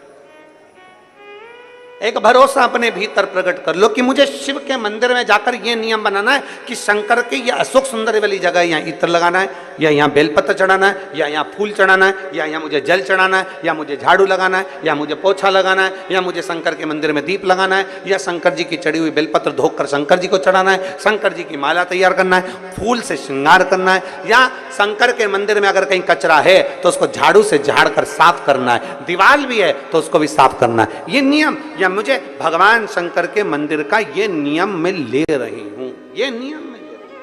एक भरोसा अपने भीतर प्रकट कर लो कि मुझे शिव के मंदिर में जाकर यह नियम बनाना है कि शंकर की यह अशोक सुंदर वाली जगह यहाँ इत्र लगाना है, या यहाँ बेलपत्र चढ़ाना है, या यहाँ फूल चढ़ाना है, या यहाँ मुझे जल चढ़ाना है, या मुझे झाड़ू लगाना है, या मुझे पोछा लगाना है, या मुझे शंकर के मंदिर में दीप लगाना है, या शंकर जी की चढ़ी हुई बेलपत्र धोकर शंकर जी को चढ़ाना है, शंकर जी की माला तैयार करना है, फूल से श्रृंगार करना है, या शंकर के मंदिर में अगर कहीं कचरा है तो उसको झाड़ू से झाड़ कर साफ करना है, दीवार भी है तो उसको भी साफ करना है। ये नियम या मुझे भगवान शंकर के मंदिर का ये नियम मैं ले रही हूं, ये नियम मैं ले रही हूं।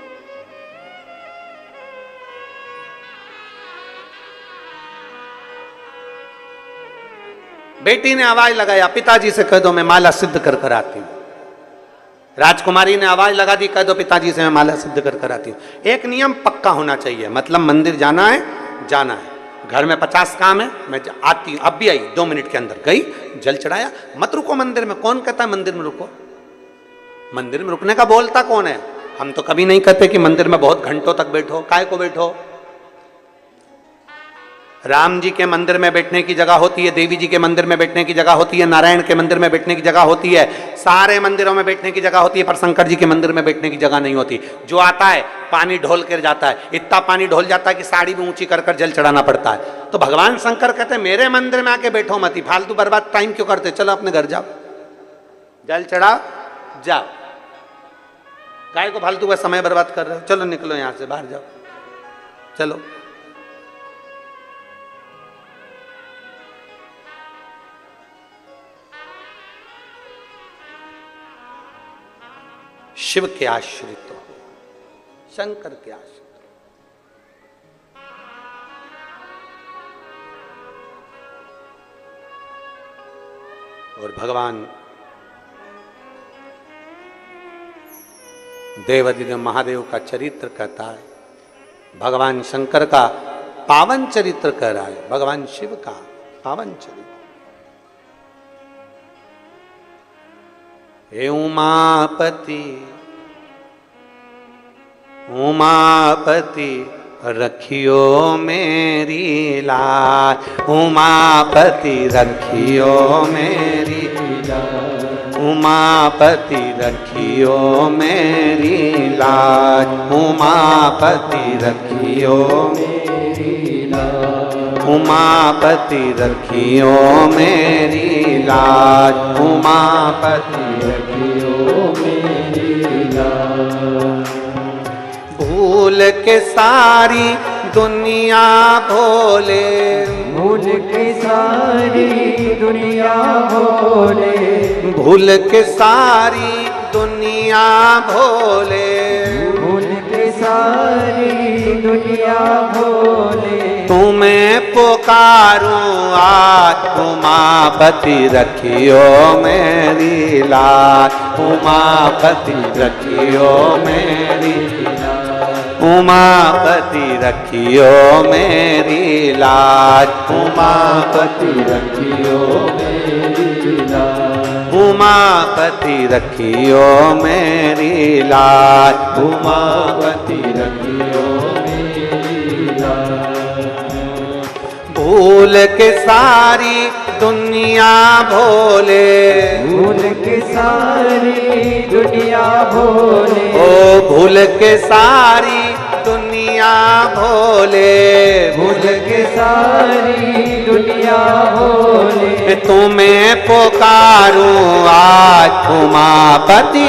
बेटी ने आवाज लगाया, पिताजी से कह दो मैं माला सिद्ध कर कर आती हूं। राजकुमारी ने आवाज लगा दी, कह दो पिताजी से मैं माला सिद्ध कर कर आती हूं। एक नियम पक्का होना चाहिए, मतलब मंदिर जाना है, जाना है। घर में 50 काम है, मैं आती हूं, अब भी आई 2 मिनट के अंदर गई, जल चढ़ाया, मत रुको मंदिर में। कौन कहता है मंदिर में रुको? मंदिर में रुकने का बोलता कौन है? हम तो कभी नहीं कहते कि मंदिर में बहुत घंटों तक बैठो। काय को बैठो? राम जी के मंदिर में बैठने की जगह होती है, देवी जी के मंदिर में बैठने की जगह होती है, नारायण के मंदिर में बैठने की जगह होती है, सारे मंदिरों में बैठने की जगह होती है, पर शंकर जी के मंदिर में बैठने की जगह नहीं होती। जो आता है पानी ढोल कर जाता है, इतना पानी ढोल जाता है कि साड़ी भी ऊंची कर कर जल चढ़ाना पड़ता है। तो भगवान शंकर कहते हैं मेरे मंदिर में आके बैठो मत, फालतू बर्बाद टाइम क्यों करते, चलो अपने घर जाओ, जल चढ़ाओ, जाओ। काय को फालतू का समय बर्बाद कर रहे हो? चलो निकलो यहां से, बाहर जाओ, चलो। शिव के आश्रित हो, शंकर के आश्रित हो। और भगवान देवाधिदेव महादेव का चरित्र कहता है, भगवान शंकर का पावन चरित्र कह रहा है, भगवान शिव का पावन चरित्र। हे उमापति उमापति रखियो मेरी लाज, उमापति रखियो मेरी लाज, उमापति रखियो मेरी लाज, उमापति रखियो मेरी लाज, उमापति रखियो मेरी लाज, उमापति रखियो मेरी लाज। भूल के सारी दुनिया भोले, भूल के सारी दुनिया भोले, भूल के सारी दुनिया भोले, भूल के सारी दुनिया भोले। तुम्हें पुकारूं आज, उमापति रखियो मेरी लाज, उमापति रखियो मेरी लाज, उमापति रखियो मेरी लाज, उमापति रखियो मेरी लाज, उमापति रखियो मेरी लाज, उमापति रखियो मेरी लाज। भूल के सारी दुनिया भोले, भूल के सारी दुनिया भोले, ओ भूल के सारी दुनिया भोले, भूल के सारी दुनिया भोले। तुम्हें पुकारूं आज, उमापति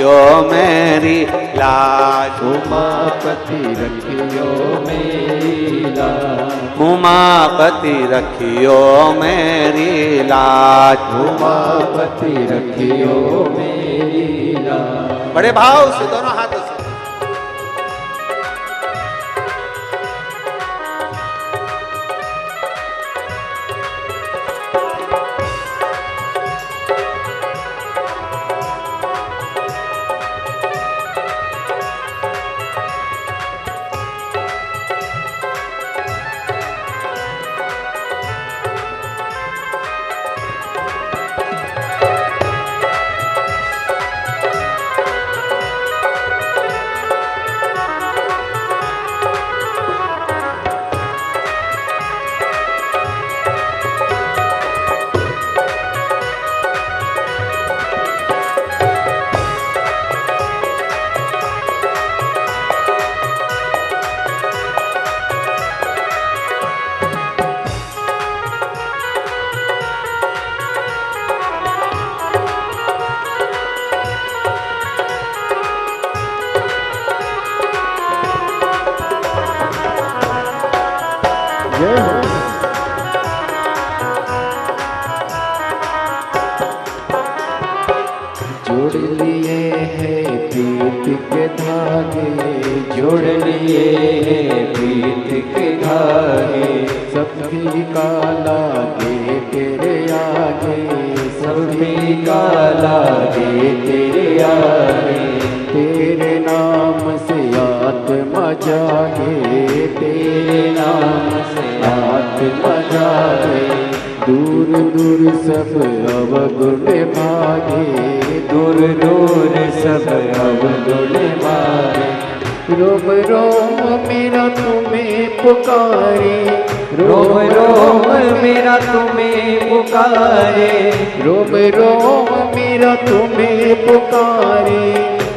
रखियो मेरी लाज। उमापति रखियो मेरी लाज। उमापति रखियो मेरी लाज। उमापति रखियो मेरी लाज। बड़े भाव से दोनों हाथों से। जोड़ लिए हैं प्रीत के धागे, जोड़ लिए हैं प्रीत के धागे, सभी का लागे तेरे आगे, सभी का लागे तेरे आगे। तेरे नाम से आत्मा जागे, तेरे नाम से आत्मा जागे। दूर दूर सब अवगुण भागे, दूर दूर सब अवगुण भागे। रोम रोम मेरा तुम्हें पुकारे, रोम रोम मेरा तुम्हें पुकारे, रोम रोम मेरा तुम्हें पुकारे,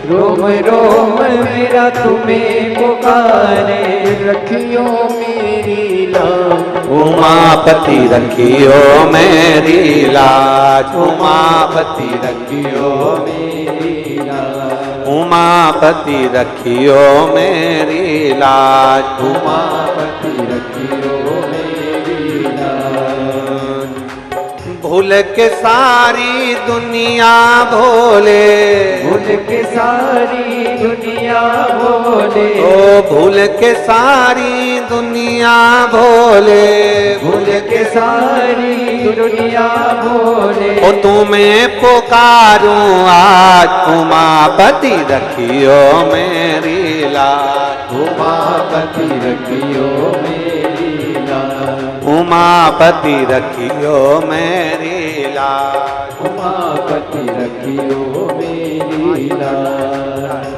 रोम रोम मेरा तुम्हें पुकारे। रखियो मेरी लाज, उमापति रखियो मेरी लाज। उमापति रखियो मेरी लाज, उमापति रखियो मेरी लाज। उमापति रखियो मेरी लाज। भूल के सारी दुनिया भोले, भूल के सारी दुनिया भोले, ओ भूल के सारी दुनिया भोले, भूल के सारी दुनिया भोले। ओ तुम्हें पुकारूं आज, उमापति रखियो मेरी लाज। उमापति रखियो मेरी लाज, उमापति रखियो मेरी लाज। उमापति रखियो मेरी लाज।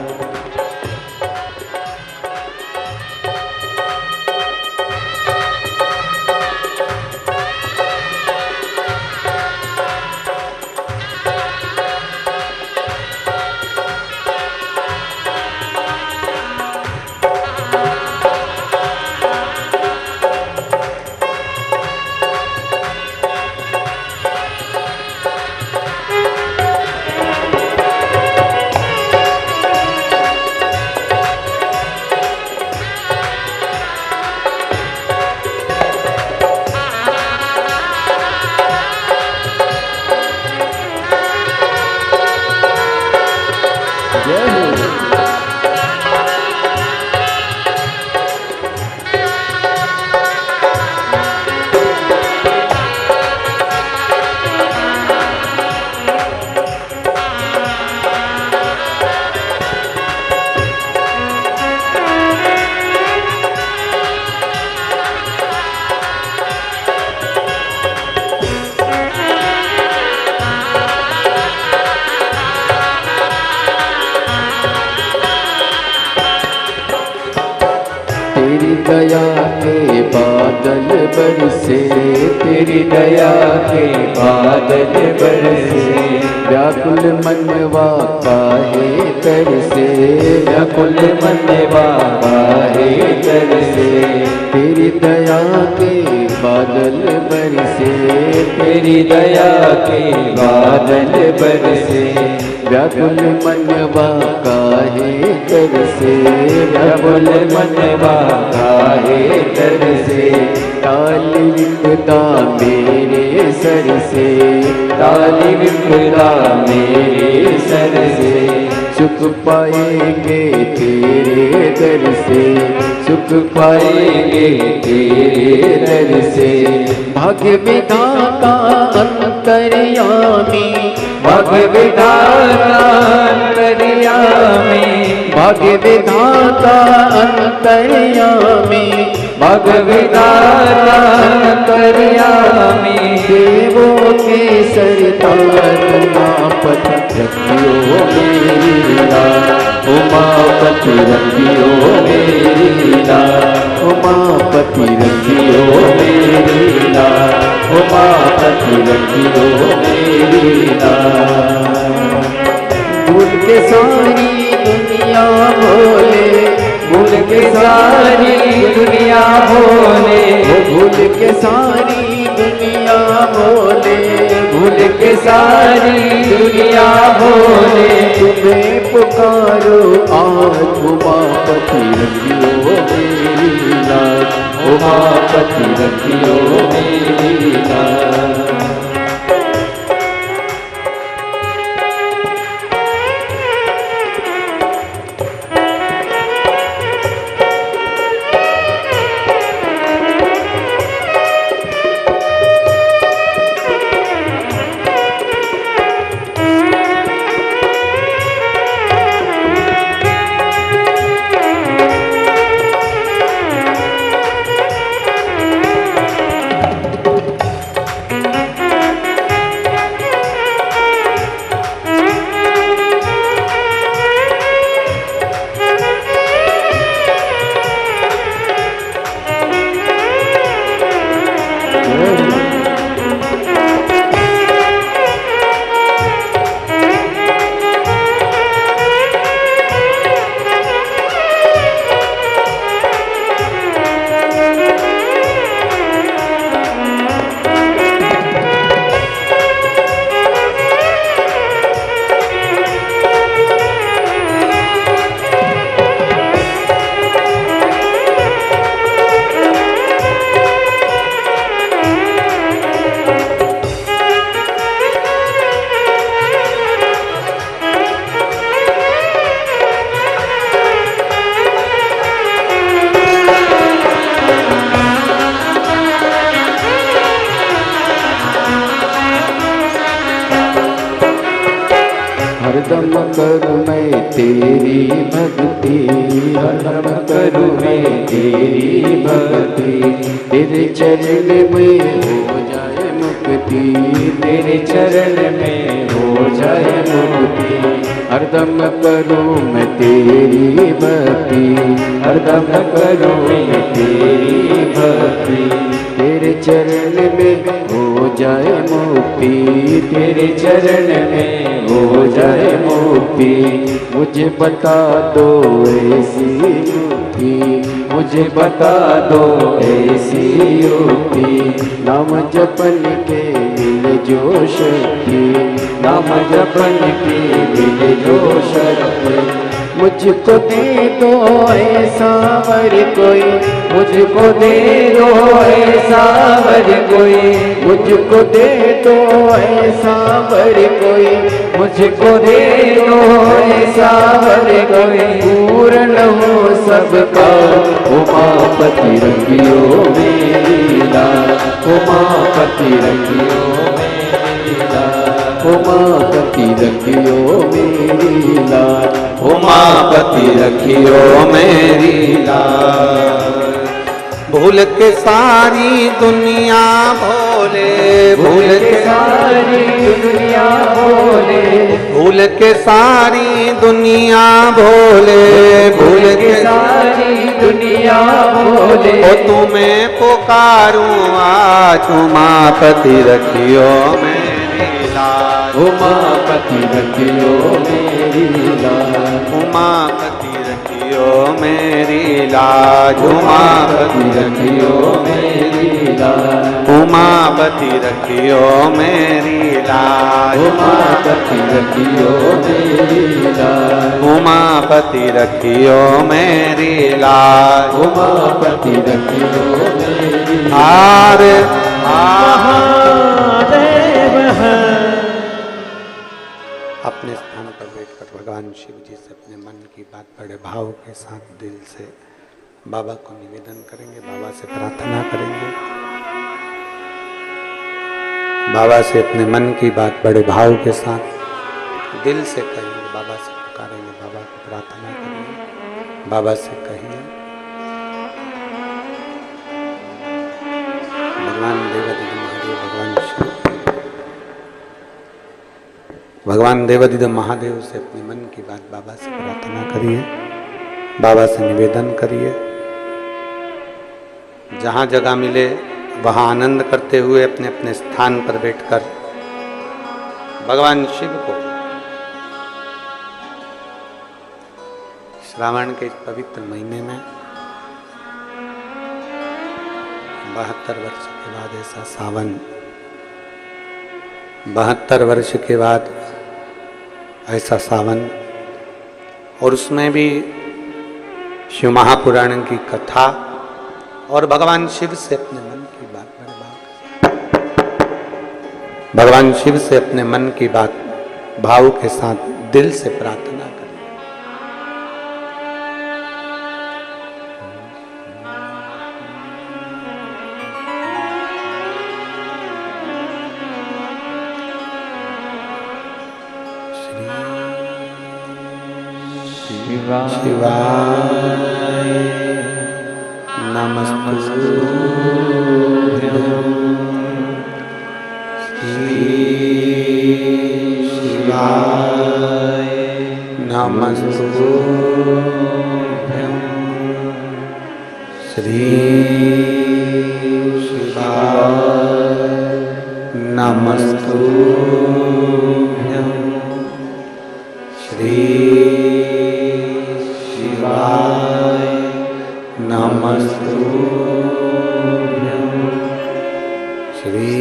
तेरी दया के बादल बरसे, तेरी दया के बादल बरसे। व्याकुल मनवा काहे तरसे, व्याकुल मनवा काहे तरसे। तेरी दया के बादल बरसे, तेरी दया के बादल बरसे। व्याकुल मनवा काहे तरसे, व्याकुल मनवा काहे तरसे। टाल विपदा मेरे सर से, टाल विपदा मेरे सर से। सुख पाएंगे तेरे दर से, सुख पाएंगे तेरे दर से। भाग्य विधाता अंतर्यामी, भाग्य विधाता अंतर्यामी, भाग्य विधाता अंतर्यामी, भाग्य विधाता अंतर्यामी। देवों के सरताज उमापति रखियो मेरी लाज, उमापति रखियो मेरी लाज, उमापति रखियो मेरी लाज, उमापति रखियो मेरी लाज। भूल के सारी दुनिया भोले, भूल के सारी दुनिया भोले, भूल के सारी दुनिया भोले, भूल के सारी दुनिया भोले। तुम्हें पुकारो आज उमापति रखियो मेरी लाज, उमापति रखियो मेरी लाज। हरदम करूँ मैं तेरी भक्ति, हरदम करूँ मैं तेरी भक्ति। तेरे चरण में हो जाए मुक्ति, तेरे चरण में हो जाए मुक्ति। हरदम करूँ मैं तेरी भक्ति, हरदम करूँ मैं तेरी भक्ति। तेरे चरण में हो जाए मुक्ति, तेरे चरण में हो जाए मुक्ति। मुझे बता दो ऐसी युक्ति, मुझे बता दो ऐसी युक्ति। नाम जपन के मिले जो शक्ति, नाम जपन के मिले जो शक्ति। मुझको दे दो ऐसा वर कोई, मुझको दे दो ऐसा वर कोई, मुझको दे दो ऐसा वर कोई, मुझको दे दो ऐसा वर कोई। पूर्ण हो सबका उमापति रखियो मेरी लाज, उमापति रखियो मेरी लाज, उमापति रखियो मेरी लाज, उमापति रखियो मेरी लाज। भूल के सारी दुनिया भोले, भूल के सारी दुनिया भोले, भूल के सारी दुनिया भोले, भूल के सारी दुनिया भोले। ओ तुम्हें पुकारूं आज उमापति रखियो मेरी लाज, उमापति रखियो मेरी लाज, उमापति रखियो मेरी लाज, उमापति रखियो मेरी लाज, उमापति उमापति रखियो मेरी लाज, उमापति रखियो मेरी लाज, उमापति रखियो मेरी लाज, उमापति रखियो मेरी आरे महादेव है। अपने स्थान पर बैठकर भगवान शिव जी से अपने मन की बात बड़े भाव के साथ दिल से बाबा को निवेदन करेंगे, बाबा से प्रार्थना करेंगे। बाबा से अपने मन की बात बड़े भाव के साथ दिल से कहेंगे, बाबा से पुकारेंगे, बाबा को प्रार्थना करेंगे, बाबा से कहेंगे। भगवान देवादिदेव महादेव, भगवान देवादिदेव महादेव से अपने मन की बात बाबा से प्रार्थना करिए, बाबा से निवेदन करिए। जहाँ जगह मिले वहाँ आनंद करते हुए अपने अपने स्थान पर बैठकर भगवान शिव को श्रावण के इस पवित्र महीने में 72 वर्ष के बाद ऐसा सावन, 72 वर्ष के बाद ऐसा सावन, और उसमें भी शिव महापुराण की कथा और भगवान शिव से अपने मन की बात भगवान शिव से अपने मन की बात भाव के साथ दिल से प्रार्थना करें। शिवाय नमस्तुभ्यं, शिवाय नमस्तुभ्यं, श्री शिवाय नमस्तुभ्यं, श्री शिवाय नमस्तुभ्यं, श्री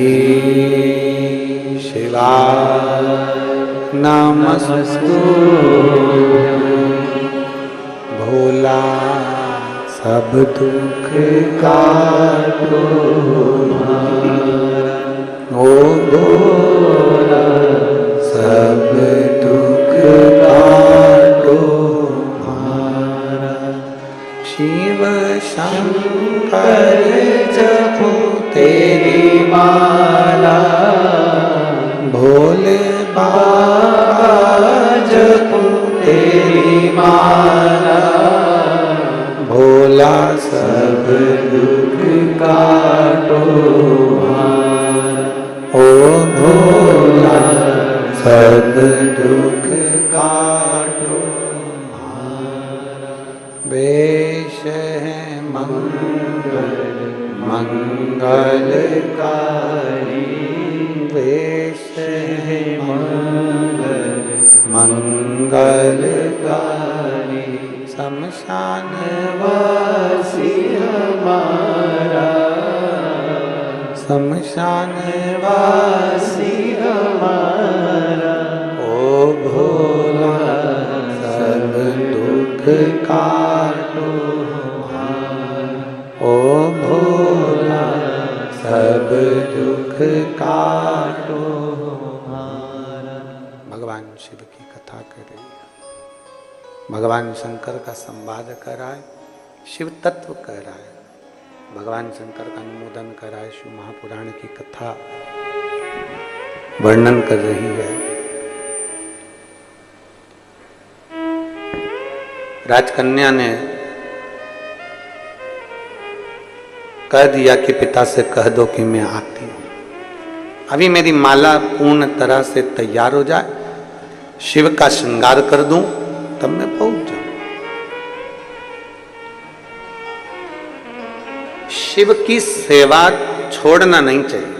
शिवाय नमस्तुभ्यं। भोला सब दुख काटो ओ भोला सब दुख काटो, शिव शंकर जपो तेरी माला, भोले बाबा जपो तेरी माला, भोला सब दुख काटो ओ भोला सब दुख काटो। वेश है मंगलकारी, वेश है मंगलकारी, शमशान वासी हमारा, शमशान वासी हमारा, ओ भोला सब दुख काटो, ओ भोला सब दुख काटो। भगवान शिव की कथा कर रही है, भगवान शंकर का संवाद कर रहा है, शिव तत्व कह रहा है, भगवान शंकर का अनुमोदन कर रहा है, शिव महापुराण की कथा वर्णन कर रही है। राजकन्या ने कह दिया कि पिता से कह दो कि मैं आती हूं, अभी मेरी माला पूर्ण तरह से तैयार हो जाए, शिव का श्रृंगार कर दूं, तब मैं पहुंच जाऊं। शिव की सेवा छोड़ना नहीं चाहिए।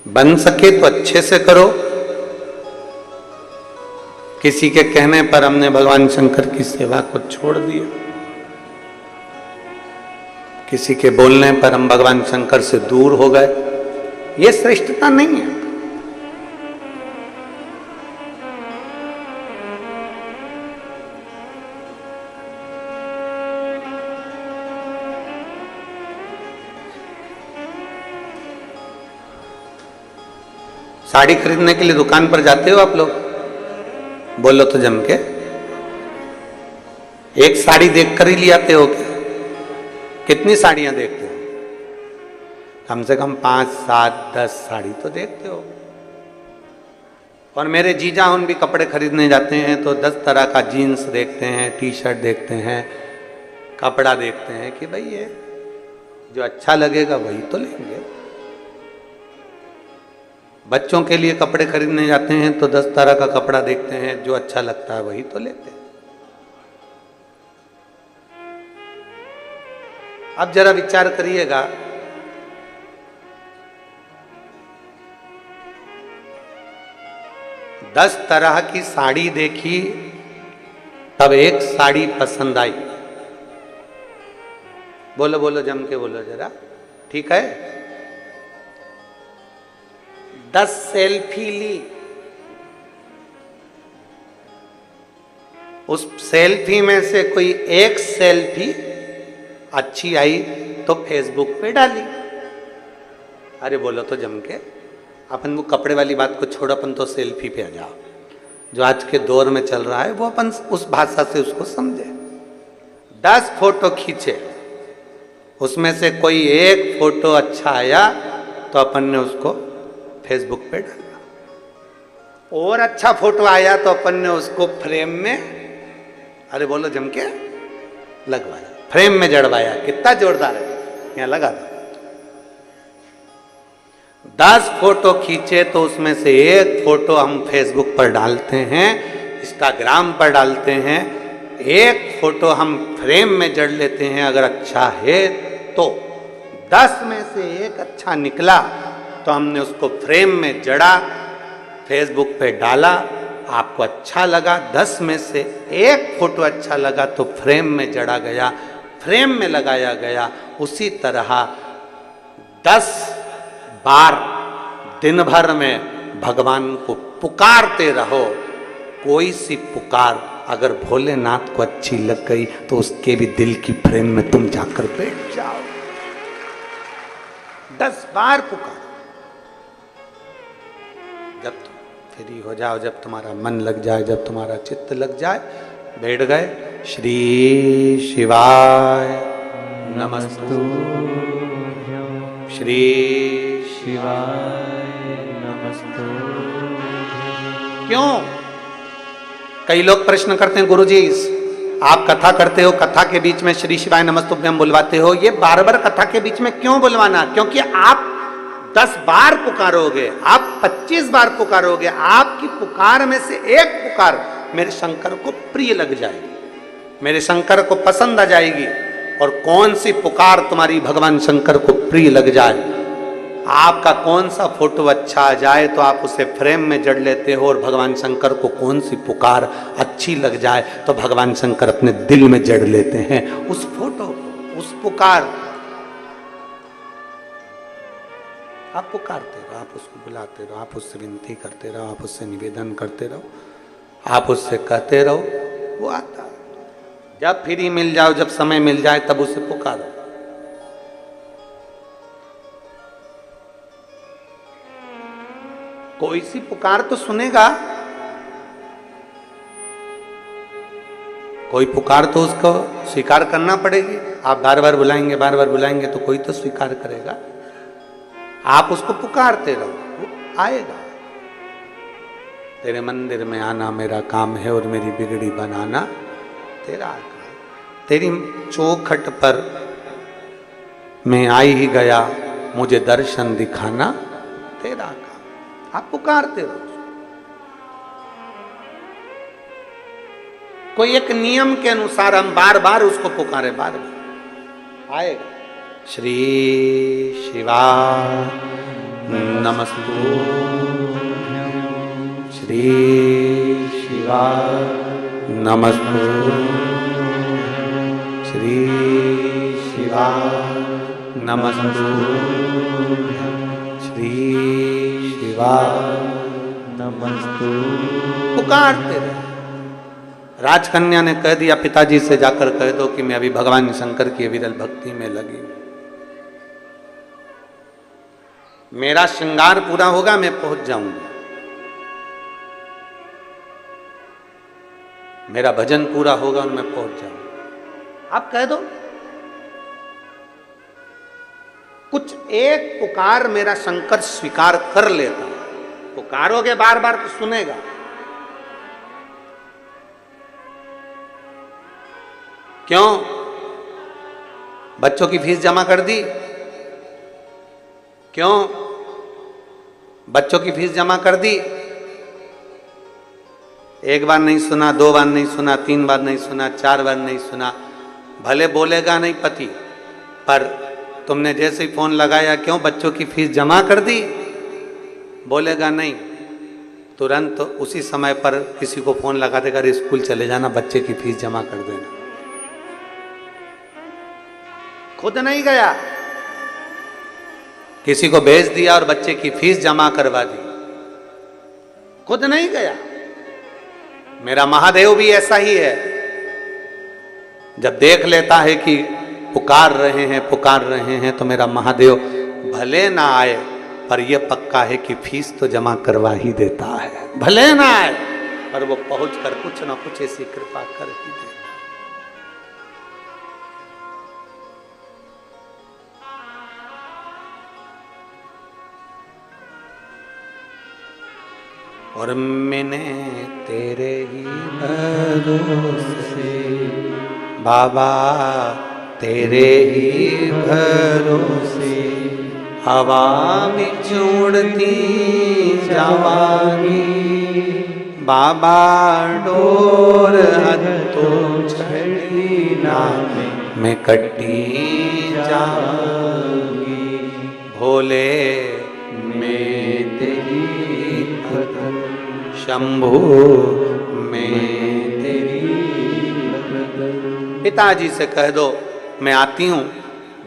बन सके तो अच्छे से करो। किसी के कहने पर हमने भगवान शंकर की सेवा को छोड़ दिया, किसी के बोलने पर हम भगवान शंकर से दूर हो गए, ये श्रेष्ठता नहीं है। साड़ी खरीदने के लिए दुकान पर जाते हो आप लोग? बोलो तो जम के। एक साड़ी देख कर ही ले आते हो क्या? कितनी साड़ियां देखते हो? कम से कम 5, 7, 10 साड़ी तो देखते हो। और मेरे जीजा उन भी कपड़े खरीदने जाते हैं तो 10 तरह का जीन्स देखते हैं, टी शर्ट देखते हैं, कपड़ा देखते हैं कि भाई ये जो अच्छा लगेगा वही तो लेंगे। बच्चों के लिए कपड़े खरीदने जाते हैं तो 10 तरह का कपड़ा देखते हैं, जो अच्छा लगता है वही तो लेते हैं। अब जरा विचार करिएगा, दस तरह की साड़ी देखी तब एक साड़ी पसंद आई। बोलो बोलो जम के बोलो जरा, ठीक है। 10 सेल्फी ली, उस सेल्फी में से कोई एक सेल्फी अच्छी आई तो फेसबुक पे डाली। अरे बोलो तो जम के। अपन वो कपड़े वाली बात को छोड़, अपन तो सेल्फी पे आ जाओ। जो आज के दौर में चल रहा है वो अपन उस भाषा से उसको समझे। 10 फोटो खींचे, उसमें से कोई एक फोटो अच्छा आया तो अपन ने उसको फेसबुक पे डाला। और अच्छा फोटो आया तो अपन ने उसको फ्रेम में, अरे बोलो जम के, लगवाया, फ्रेम में जड़वाया। कितना जोरदार है, यहाँ लगा दो। 10 फोटो खींचे तो उसमें से एक फोटो हम फेसबुक पर डालते हैं, इंस्टाग्राम पर डालते हैं। एक फोटो हम फ्रेम में जड़ लेते हैं, अगर अच्छा है तो। 10 में से एक अच्छा निकला तो हमने उसको फ्रेम में जड़ा, फेसबुक पे डाला, आपको अच्छा लगा। 10 में से एक फोटो अच्छा लगा तो फ्रेम में जड़ा गया, फ्रेम में लगाया गया। उसी तरह 10 बार दिन भर में भगवान को पुकारते रहो। कोई सी पुकार अगर भोलेनाथ को अच्छी लग गई तो उसके भी दिल की फ्रेम में तुम जाकर बैठ जाओ। 10 बार पुकार। जब तुम फ्री हो जाओ, जब तुम्हारा मन लग जाए, जब तुम्हारा चित्त लग जाए, बैठ गए। श्री शिवाय नमस्तु, श्री शिवाय नमस्तु। क्यों? कई लोग प्रश्न करते हैं, गुरुजी आप कथा करते हो, कथा के बीच में श्री शिवाय नमस्तुभ्यम बुलवाते हो, ये बार बार कथा के बीच में क्यों बुलवाना? क्योंकि आप 10 बार पुकारोगे, आप 25 बार पुकारोगे, आपकी पुकार में से एक पुकार मेरे शंकर को प्रिय लग जाएगी, मेरे शंकर को पसंद आ जाएगी। और कौन सी पुकार तुम्हारी भगवान शंकर को प्रिय लग जाए? आपका कौन सा फोटो अच्छा आ जाए तो आप उसे फ्रेम में जड़ लेते हो, और भगवान शंकर को कौन सी पुकार अच्छी लग जाए तो भगवान शंकर अपने दिल में जड़ लेते हैं उस फोटो, उस पुकार। आप पुकारते रहो, आप उसको बुलाते रहो, आप उससे विनती करते रहो, आप उससे निवेदन करते रहो, आप उससे कहते रहो, वो आता है। जब फ्री मिल जाओ, जब समय मिल जाए, तब उसे पुकारो। कोई सी पुकार तो सुनेगा, कोई पुकार तो उसको स्वीकार करना पड़ेगी। आप बार बार बुलाएंगे, बार बार बुलाएंगे तो कोई तो स्वीकार करेगा। आप उसको पुकारते रहो, वो आएगा। तेरे मंदिर में आना मेरा काम है और मेरी बिगड़ी बनाना तेरा काम। तेरी चौखट पर मैं आई ही गया, मुझे दर्शन दिखाना तेरा काम। आप पुकारते रहो। कोई एक नियम के अनुसार हम बार बार उसको पुकारे, बार बार आएगा। श्री शिवाय नमस्तु, श्री शिवाय नमस्तु, श्री शिवा नमस्तु श्री शिवा नमस्तु। पुकारते रहे। राजकन्या ने कह दिया पिताजी से जाकर कह दो कि मैं अभी भगवान शंकर की विरल भक्ति में लगी हूं। मेरा श्रृंगार पूरा होगा, मैं पहुंच जाऊंगी। मेरा भजन पूरा होगा और मैं पहुंच जाऊंगा। आप कह दो कुछ एक पुकार मेरा शंकर स्वीकार कर लेता। पुकारोगे बार बार तो सुनेगा। क्यों? बच्चों की फीस जमा कर दी? क्यों? बच्चों की फीस जमा कर दी? एक बार नहीं सुना, दो बार नहीं सुना, तीन बार नहीं सुना, चार बार नहीं सुना, भले बोलेगा नहीं पति, पर तुमने जैसे ही फोन लगाया, क्यों बच्चों की फीस जमा कर दी, बोलेगा नहीं। तुरंत उसी समय पर किसी को फोन लगा देगा, अरे स्कूल चले जाना, बच्चे की फीस जमा कर देना। खुद नहीं गया, किसी को भेज दिया और बच्चे की फीस जमा करवा दी। खुद नहीं गया। मेरा महादेव भी ऐसा ही है। जब देख लेता है कि पुकार रहे हैं तो मेरा महादेव भले ना आए, पर यह पक्का है कि फीस तो जमा करवा ही देता है। भले ना आए, पर वो पहुंचकर कुछ ना कुछ ऐसी कृपा कर ही देता। और मैंने तेरे ही भरोसे बाबा, तेरे ही भरोसे हवा में उड़ती जवानी बाबा, डोर हथों छड़ी ना मैं कटी जाऊंगी। भोले मैं तेरी शंभू में तेरी। पिताजी से कह दो मैं आती हूं।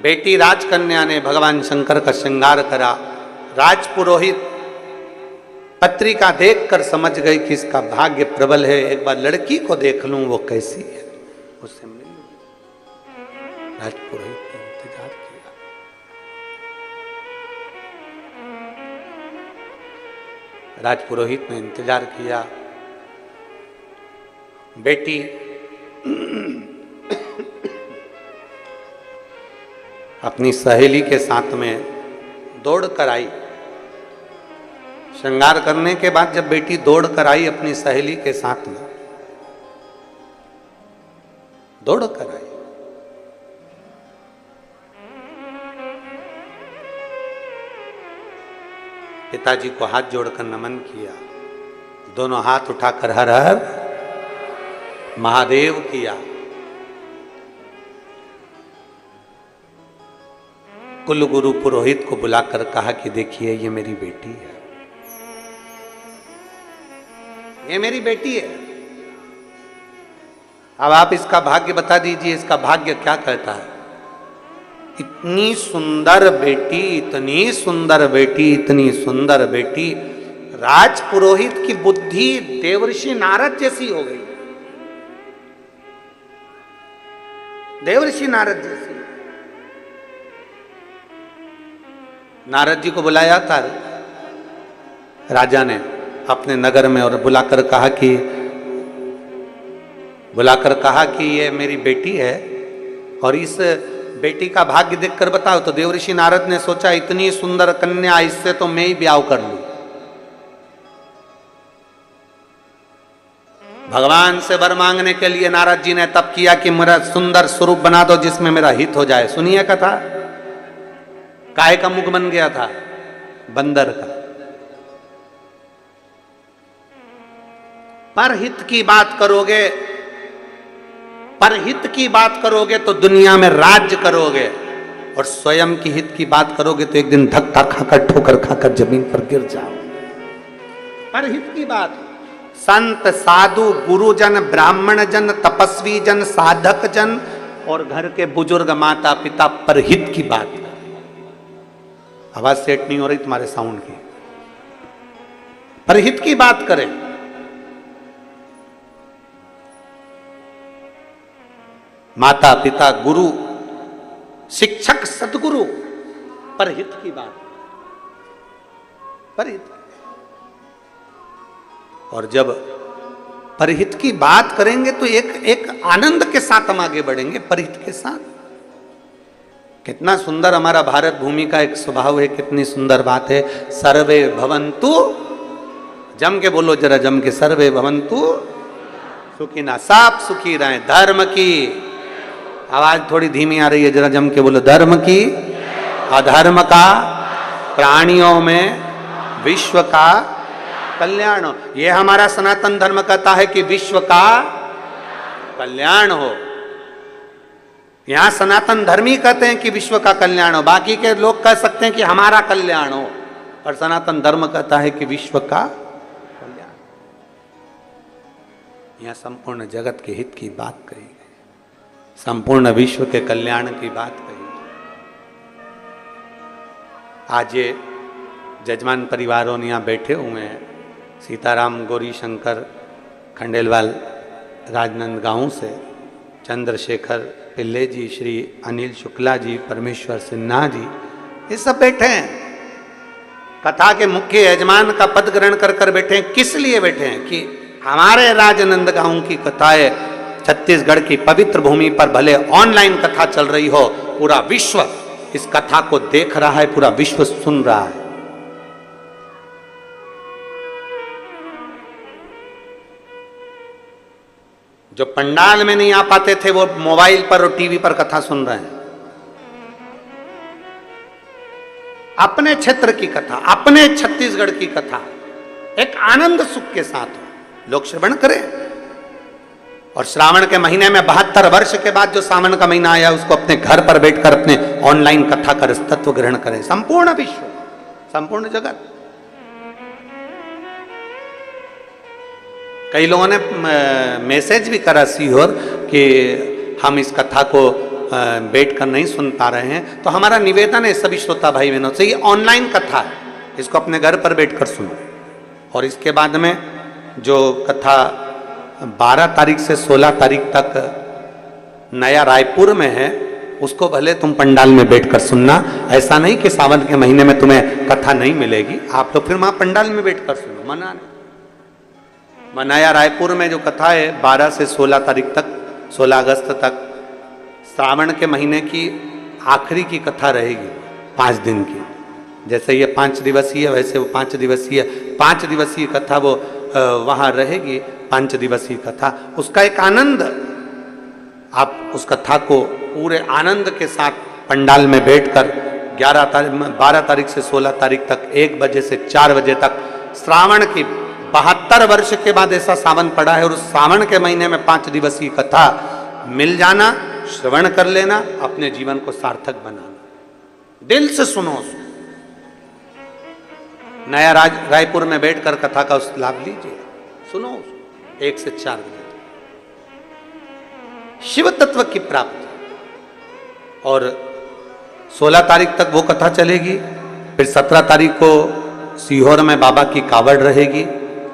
बेटी राजकन्या ने भगवान शंकर का श्रृंगार करा। राजपुरोहित पत्रिका देखकर समझ गई कि इसका भाग्य प्रबल है, एक बार लड़की को देख लूं वो कैसी है, उससे मिल लूं। राजपुरोहित ने इंतजार किया। राजपुरोहित ने इंतजार किया। बेटी अपनी सहेली के साथ में दौड़ कर आई। श्रृंगार करने के बाद जब बेटी दौड़ कर आई अपनी सहेली के साथ में, दौड़ कर आई, पिताजी को हाथ जोड़कर नमन किया, दोनों हाथ उठाकर हर हर महादेव किया। कुल गुरु पुरोहित को बुलाकर कहा कि देखिए ये मेरी बेटी है, ये मेरी बेटी है। अब आप इसका भाग्य बता दीजिए, इसका भाग्य क्या कहता है। इतनी सुंदर बेटी, इतनी सुंदर बेटी, इतनी सुंदर बेटी, राजपुरोहित की बुद्धि देवर्षि नारद जैसी हो गई। देवर्षि नारद जैसी। नारद जी को बुलाया था राजा ने अपने नगर में और बुलाकर कहा कि ये मेरी बेटी है और इस बेटी का भाग्य देखकर बताओ। तो देवर्षि नारद ने सोचा इतनी सुंदर कन्या, इससे तो मैं ही ब्याह कर लूं। भगवान से वर मांगने के लिए नारद जी ने तप किया कि मेरा सुंदर स्वरूप बना दो जिसमें मेरा हित हो जाए। सुनिए कथा। काहे का मुख बन गया था? बंदर का। परहित की बात करोगे, परहित की बात करोगे तो दुनिया में राज्य करोगे, और स्वयं की हित की बात करोगे तो एक दिन धक्का खाकर, ठोकर खाकर जमीन पर गिर जाओ। परहित की बात। संत साधु गुरुजन ब्राह्मण जन तपस्वी जन साधक जन और घर के बुजुर्ग माता पिता परहित की बात करें। आवाज सेट नहीं हो रही तुम्हारे साउंड की। परहित की बात करें। माता पिता गुरु शिक्षक सदगुरु परहित की बात, परहित। और जब परहित की बात करेंगे तो एक आनंद के साथ हम आगे बढ़ेंगे, परहित के साथ। कितना सुंदर हमारा भारत भूमि का एक स्वभाव है, कितनी सुंदर बात है। सर्वे भवन्तु, जम के बोलो जरा, जम के, सर्वे भवन्तु सुखिना, सब सुखी रहे। धर्म की, आवाज थोड़ी धीमी आ रही है, जरा जम के बोलो, धर्म की, अधर्म का, प्राणियों में विश्व का कल्याण हो। यह हमारा सनातन धर्म कहता है कि विश्व का कल्याण हो। यहां सनातन धर्मी कहते हैं कि विश्व का कल्याण हो, बाकी के लोग कह सकते हैं कि हमारा कल्याण हो, और सनातन धर्म कहता है कि विश्व का कल्याण। यहां संपूर्ण जगत के हित की बात कही गई, संपूर्ण विश्व के कल्याण की बात कही। आज ये जजमान परिवारों ने यहाँ बैठे हुए हैं, सीताराम गौरी शंकर खंडेलवाल राजनांदगांव से, चंद्रशेखर पिल्ले जी, श्री अनिल शुक्ला जी, परमेश्वर सिन्हा जी, ये सब बैठे हैं। कथा के मुख्य यजमान का पद ग्रहण कर कर बैठे हैं। किस लिए बैठे हैं? कि हमारे राजनांदगांव की कथाएं छत्तीसगढ़ की पवित्र भूमि पर भले ऑनलाइन कथा चल रही हो, पूरा विश्व इस कथा को देख रहा है, पूरा विश्व सुन रहा है। जो पंडाल में नहीं आ पाते थे वो मोबाइल पर और टीवी पर कथा सुन रहे हैं। अपने क्षेत्र की कथा, अपने छत्तीसगढ़ की कथा एक आनंद सुख के साथ हो, लोग श्रवण करें। और श्रावण के महीने में 72 वर्ष के बाद जो सावन का महीना आया, उसको अपने घर पर बैठकर अपने ऑनलाइन कथा का तत्व ग्रहण करें। संपूर्ण विश्व, संपूर्ण जगत। कई लोगों ने मैसेज भी करा सीहोर कि हम इस कथा को बैठकर नहीं सुन पा रहे हैं। तो हमारा निवेदन है सभी श्रोता भाई बहनों से, ये ऑनलाइन कथा है, इसको अपने घर पर बैठकर सुनो। और इसके बाद में जो कथा 12 तारीख से 16 तारीख तक नया रायपुर में है, उसको भले तुम पंडाल में बैठकर सुनना। ऐसा नहीं कि सावन के महीने में तुम्हें कथा नहीं मिलेगी, आप लोग फिर वहां पंडाल में बैठकर सुनो, मना नहीं। नया रायपुर में जो कथा है 12 से 16 तारीख तक, 16 अगस्त तक, श्रावण के महीने की आखिरी की कथा रहेगी, 5 दिन की। जैसे ये 5 दिवसीय, वैसे वो 5 दिवसीय, 5 दिवसीय कथा वो वहाँ रहेगी, 5 दिवसीय कथा। उसका एक आनंद, आप उस कथा को पूरे आनंद के साथ पंडाल में बैठकर 12 तारीख से 16 तारीख तक 1 बजे से 4 बजे तक, श्रावण की 72 वर्ष के बाद ऐसा सावन पड़ा है, और उस सावन के महीने में 5 दिवसीय कथा मिल जाना, श्रवण कर लेना, अपने जीवन को सार्थक बनाना। दिल से सुनो। नया रायपुर में बैठकर कथा का उस लाभ लीजिए, सुनो 1 से 4 बजे। शिव तत्व की प्राप्ति। और 16 तारीख तक वो कथा चलेगी। फिर 17 तारीख को सीहोर में बाबा की कावड़ रहेगी।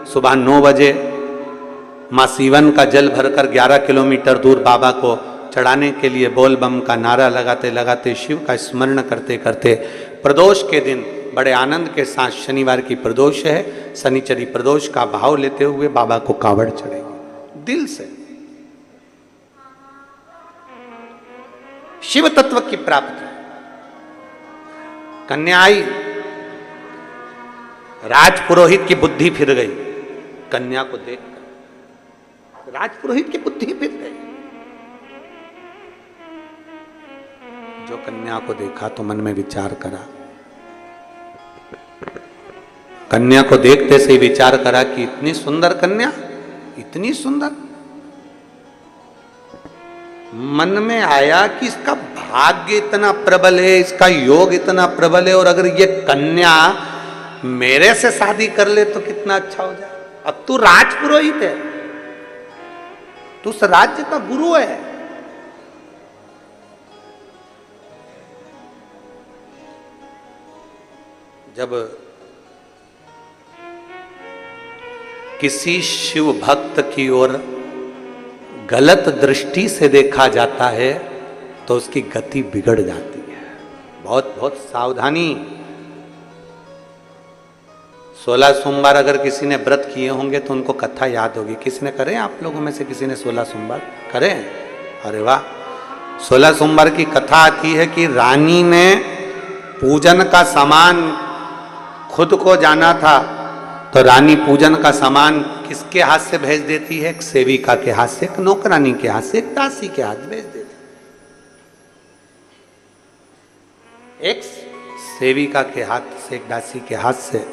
सुबह 9 बजे माँ सीवन का जल भरकर 11 किलोमीटर दूर बाबा को चढ़ाने के लिए बोल बम का नारा लगाते लगाते, शिव का स्मरण करते करते, प्रदोष के दिन बड़े आनंद के साथ, शनिवार की प्रदोष है, शनिचरी प्रदोष का भाव लेते हुए बाबा को कावड़ चढ़ेगी दिल से। शिव तत्व की प्राप्ति। कन्या आई, राजपुरोहित की बुद्धि फिर गई कन्या को देखकर। राजपुरोहित की बुद्धि फिर गई। जो कन्या को देखा तो मन में विचार करा, कन्या को देखते से ही विचार करा कि इतनी सुंदर कन्या, इतनी सुंदर। मन में आया कि इसका भाग्य इतना प्रबल है, इसका योग इतना प्रबल है, और अगर ये कन्या मेरे से शादी कर ले तो कितना अच्छा हो जाए। अब तू राजपुरोहित है, तू उस राज्य का गुरु है, जब किसी शिव भक्त की ओर गलत दृष्टि से देखा जाता है तो उसकी गति बिगड़ जाती है। बहुत बहुत सावधानी। 16 सोमवार अगर किसी ने व्रत किए होंगे तो उनको कथा याद होगी। किसी ने करे, आप लोगों में से किसी ने 16 सोमवार करे? अरे वाह। 16 सोमवार की कथा आती है कि रानी ने पूजन का सामान खुद को जाना था, तो रानी पूजन का सामान किसके हाथ से भेज देती है? एक सेविका के हाथ से, एक नौकरानी के हाथ से, एक दासी के हाथ भेज देती। एक सेविका के हाथ से, एक दासी के हाथ से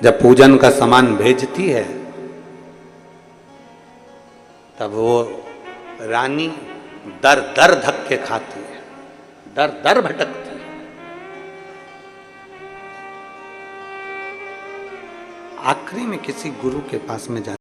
जब पूजन का सामान भेजती है, तब वो रानी दर दर धक्के खाती है, दर दर भटकती है। आखिरी में किसी गुरु के पास में जाती